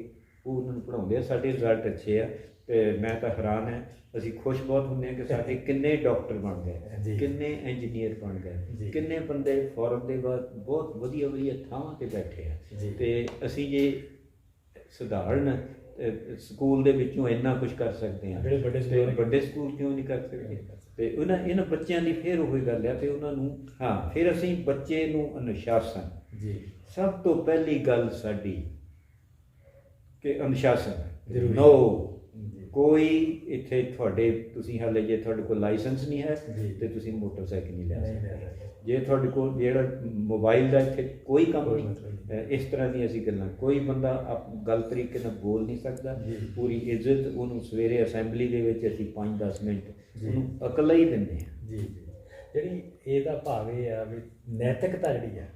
ਉਹ ਉਹਨਾਂ ਨੂੰ ਪੜ੍ਹਾਉਂਦੇ ਆ। ਸਾਡੇ ਰਿਜ਼ਲਟ ਅੱਛੇ ਆ ਤੇ ਮੈਂ ਤਾਂ ਹੈਰਾਨ ਹੈ। ਅਸੀਂ ਖੁਸ਼ ਬਹੁਤ ਹੁੰਦੇ ਹਾਂ ਕਿ ਸਾਡੇ ਕਿੰਨੇ ਡਾਕਟਰ ਬਣ ਗਏ, ਕਿੰਨੇ ਇੰਜੀਨੀਅਰ ਬਣ ਗਏ, ਕਿੰਨੇ ਬੰਦੇ ਫੋਰਨ ਦੇ ਬਾਅਦ ਬਹੁਤ ਵਧੀਆ ਵਧੀਆ ਥਾਵਾਂ ਤੇ ਬੈਠੇ ਆ। ਤੇ ਅਸੀਂ ਜੇ ਸਧਾਰਨ ਸਕੂਲ ਦੇ ਵਿੱਚੋਂ ਇੰਨਾ ਕੁਝ ਕਰ ਸਕਦੇ ਹਾਂ, ਵੱਡੇ ਸਕੂਲ ਕਿਉਂ ਨਹੀਂ ਕਰ ਸਕਦੇ? ਤੇ ਇਹਨਾਂ ਬੱਚਿਆਂ ਦੀ ਫਿਰ ਉਹੀ ਗੱਲ ਆ। ਤੇ ਉਹਨਾਂ ਨੂੰ ਫਿਰ ਅਸੀਂ ਬੱਚੇ ਨੂੰ ਅਨੁਸ਼ਾਸਨ, ਜੀ। ਸਭ ਤੋਂ ਪਹਿਲੀ ਗੱਲ ਸਾਡੀ ਕਿ ਅਨੁਸ਼ਾਸਨ। ਜ਼ਰੂਰੀ। ਨੋ ਕੋਈ ਇੱਥੇ ਤੁਸੀਂ ਹਾਲੇ ਜੇ ਤੁਹਾਡੇ ਕੋਲ ਲਾਇਸੈਂਸ ਨਹੀਂ ਹੈ ਤੇ ਤੁਸੀਂ ਮੋਟਰਸਾਈਕਲ ਨਹੀਂ ਲੈ ਸਕਦੇ। ਜੇ ਤੁਹਾਡੇ ਕੋਲ ਜਿਹੜਾ ਮੋਬਾਈਲ ਦਾ ਇੱਥੇ ਕੋਈ ਕੰਮ ਨਹੀਂ, ਇਸ ਤਰ੍ਹਾਂ ਦੀਆਂ ਅਸੀਂ ਗੱਲਾਂ। ਕੋਈ ਬੰਦਾ ਗਲਤ ਤਰੀਕੇ ਨਾਲ ਬੋਲ ਨਹੀਂ ਸਕਦਾ। ਪੂਰੀ ਇੱਜ਼ਤ ਉਹਨੂੰ ਸਵੇਰੇ ਅਸੈਂਬਲੀ ਦੇ ਵਿੱਚ ਅਸੀਂ 5-10 ਮਿੰਟ ਉਹਨੂੰ ਅਕਲ ਹੀ ਦਿੰਦੇ ਹਾਂ। ਜੀ। ਜਿਹੜੀ ਇਹਦਾ ਭਾਵ ਇਹ ਆ ਵੀ ਨੈਤਿਕਤਾ ਜਿਹੜੀ ਆ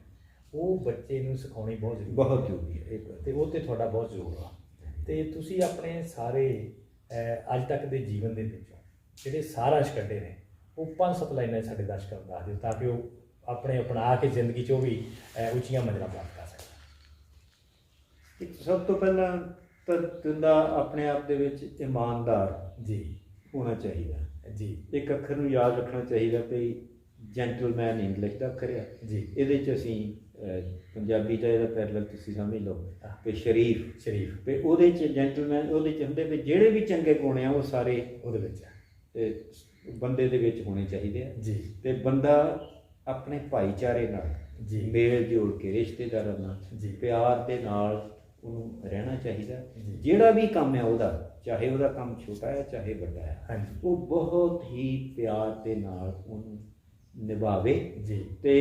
ਉਹ ਬੱਚੇ ਨੂੰ ਸਿਖਾਉਣੀ ਬਹੁਤ ਜ਼ਰੂਰੀ, ਬਹੁਤ ਜ਼ਰੂਰੀ ਹੈ। ਤੇ ਉਹ ਤੇ ਤੁਹਾਡਾ ਬਹੁਤ ਜ਼ੋਰ ਆ। ਤੇ ਤੁਸੀਂ ਆਪਣੇ ਸਾਰੇ ਅੱਜ ਤੱਕ ਦੇ ਜੀਵਨ ਦੇ ਵਿੱਚੋਂ ਜਿਹੜੇ ਸਾਰਾਂਸ਼ ਕੱਢੇ ਨੇ, ਉਹ 5-7 ਲਾਈਨਾਂ ਸਾਡੇ ਦਰਸ਼ਕਾਂ ਨੂੰ ਦੱਸ ਦਿਓ ਤਾਂ ਕਿ ਉਹ ਅਪਣਾ ਕੇ ਜ਼ਿੰਦਗੀ 'ਚ ਉਹ ਵੀ ਉੱਚੀਆਂ ਮੰਜ਼ਿਲਾਂ ਪ੍ਰਾਪਤ ਕਰ ਸਕਣ। ਸਭ ਤੋਂ ਪਹਿਲਾਂ ਤਾਂ ਬੰਦਾ ਆਪਣੇ ਆਪ ਦੇ ਵਿੱਚ ਇਮਾਨਦਾਰ ਜੀ ਹੋਣਾ ਚਾਹੀਦਾ। ਜੀ। ਇੱਕ ਅੱਖਰ ਨੂੰ ਯਾਦ ਰੱਖਣਾ ਚਾਹੀਦਾ ਕਿ ਜੈਂਟਲਮੈਨ ਇੰਗਲਿਸ਼ ਦਾ ਅੱਖਰ ਆ। ਜੀ। ਇਹਦੇ 'ਚ ਅਸੀਂ ਪੰਜਾਬੀ ਦਾ ਇਹਦਾ ਪੈਰਲਲ ਤੁਸੀਂ ਸਮਝ ਲਓ ਕਿ ਸ਼ਰੀਫ। ਤੇ ਉਹਦੇ 'ਚ ਜੈਂਟਲਮੈਨ ਉਹਦੇ 'ਚ ਹੁੰਦੇ ਵੀ ਜਿਹੜੇ ਵੀ ਚੰਗੇ ਗੁਣ ਆ ਉਹ ਸਾਰੇ ਉਹਦੇ ਵਿੱਚ ਬੰਦੇ ਦੇ ਵਿੱਚ ਹੋਣੇ ਚਾਹੀਦੇ ਆ। ਜੀ। ਤੇ ਬੰਦਾ ਆਪਣੇ ਭਾਈਚਾਰੇ ਨਾਲ ਮੇਲ ਜੋੜ ਕੇ, ਰਿਸ਼ਤੇਦਾਰਾਂ ਨਾਲ ਪਿਆਰ ਦੇ ਨਾਲ ਉਹਨੂੰ ਰਹਿਣਾ ਚਾਹੀਦਾ। ਜਿਹੜਾ ਵੀ ਕੰਮ ਹੈ ਉਹਦਾ, ਚਾਹੇ ਉਹਦਾ ਕੰਮ ਛੋਟਾ ਹੈ ਚਾਹੇ ਵੱਡਾ ਹੈ, ਉਹ ਬਹੁਤ ਹੀ ਪਿਆਰ ਦੇ ਨਾਲ ਉਹਨੂੰ ਨਿਭਾਵੇ। ਤੇ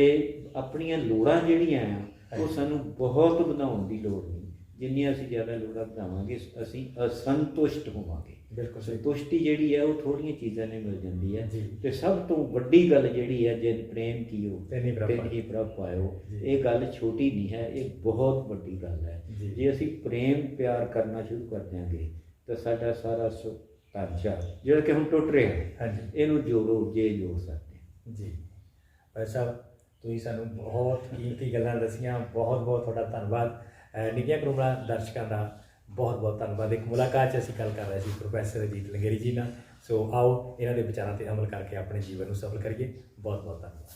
ਆਪਣੀਆਂ ਲੋੜਾਂ ਜਿਹੜੀਆਂ ਆ ਉਹ ਸਾਨੂੰ ਬਹੁਤ ਵਧਾਉਣ ਦੀ ਲੋੜ ਨਹੀਂ। ਜਿੰਨੀਆਂ ਅਸੀਂ ਜ਼ਿਆਦਾ ਲੋੜਾਂ ਵਧਾਵਾਂਗੇ ਅਸੀਂ ਅਸੰਤੁਸ਼ਟ ਹੋਵਾਂਗੇ। ਬਿਲਕੁਲ। ਸੰਤੁਸ਼ਟੀ ਜਿਹੜੀ ਹੈ ਉਹ ਥੋੜ੍ਹੀਆਂ ਚੀਜ਼ਾਂ ਨੇ ਮਿਲ ਜਾਂਦੀ ਹੈ। ਤੇ ਸਭ ਤੋਂ ਵੱਡੀ ਗੱਲ ਜਿਹੜੀ ਹੈ, ਜੇ ਪ੍ਰੇਮ ਕੀਓ ਤਿੰਨ ਹੀ ਪ੍ਰਭ ਪਾਇਓ, ਇਹ ਗੱਲ ਛੋਟੀ ਨਹੀਂ ਹੈ, ਇਹ ਬਹੁਤ ਵੱਡੀ ਗੱਲ ਹੈ। ਜੇ ਅਸੀਂ ਪ੍ਰੇਮ ਪਿਆਰ ਕਰਨਾ ਸ਼ੁਰੂ ਕਰ ਦਿਆਂਗੇ ਤਾਂ ਸਾਡਾ ਸਾਰਾ ਢਾਂਚਾ ਜਿਹੜਾ ਕਿ ਹੁਣ ਟੁੱਟ ਰਿਹਾ, ਇਹਨੂੰ ਜੋੜੋ ਜੇ ਜੋੜ ਸਕਦੇ। ਜੀ ਭਾਈ ਸਾਹਿਬ, ਤੁਸੀਂ ਸਾਨੂੰ ਬਹੁਤ ਕੀਮਤੀ ਗੱਲਾਂ ਦੱਸੀਆਂ। ਬਹੁਤ ਬਹੁਤ ਤੁਹਾਡਾ ਧੰਨਵਾਦ। ਨਿੱਘੀਆਂ ਕਰੂਮਾ ਦਰਸ਼ਕਾਂ ਦਾ ਬਹੁਤ ਬਹੁਤ ਧੰਨਵਾਦ। ਇੱਕ ਮੁਲਾਕਾਤ 'ਚ ਅਸੀਂ ਗੱਲ ਕਰ ਰਹੇ ਸੀ ਪ੍ਰੋਫੈਸਰ ਅਜੀਤ ਲੰਗੇਰੀ ਜੀ ਨਾਲ। ਸੋ ਆਓ ਇਹਨਾਂ ਦੇ ਵਿਚਾਰਾਂ 'ਤੇ ਅਮਲ ਕਰਕੇ ਆਪਣੇ ਜੀਵਨ ਨੂੰ ਸਫਲ ਕਰੀਏ। ਬਹੁਤ ਬਹੁਤ ਧੰਨਵਾਦ।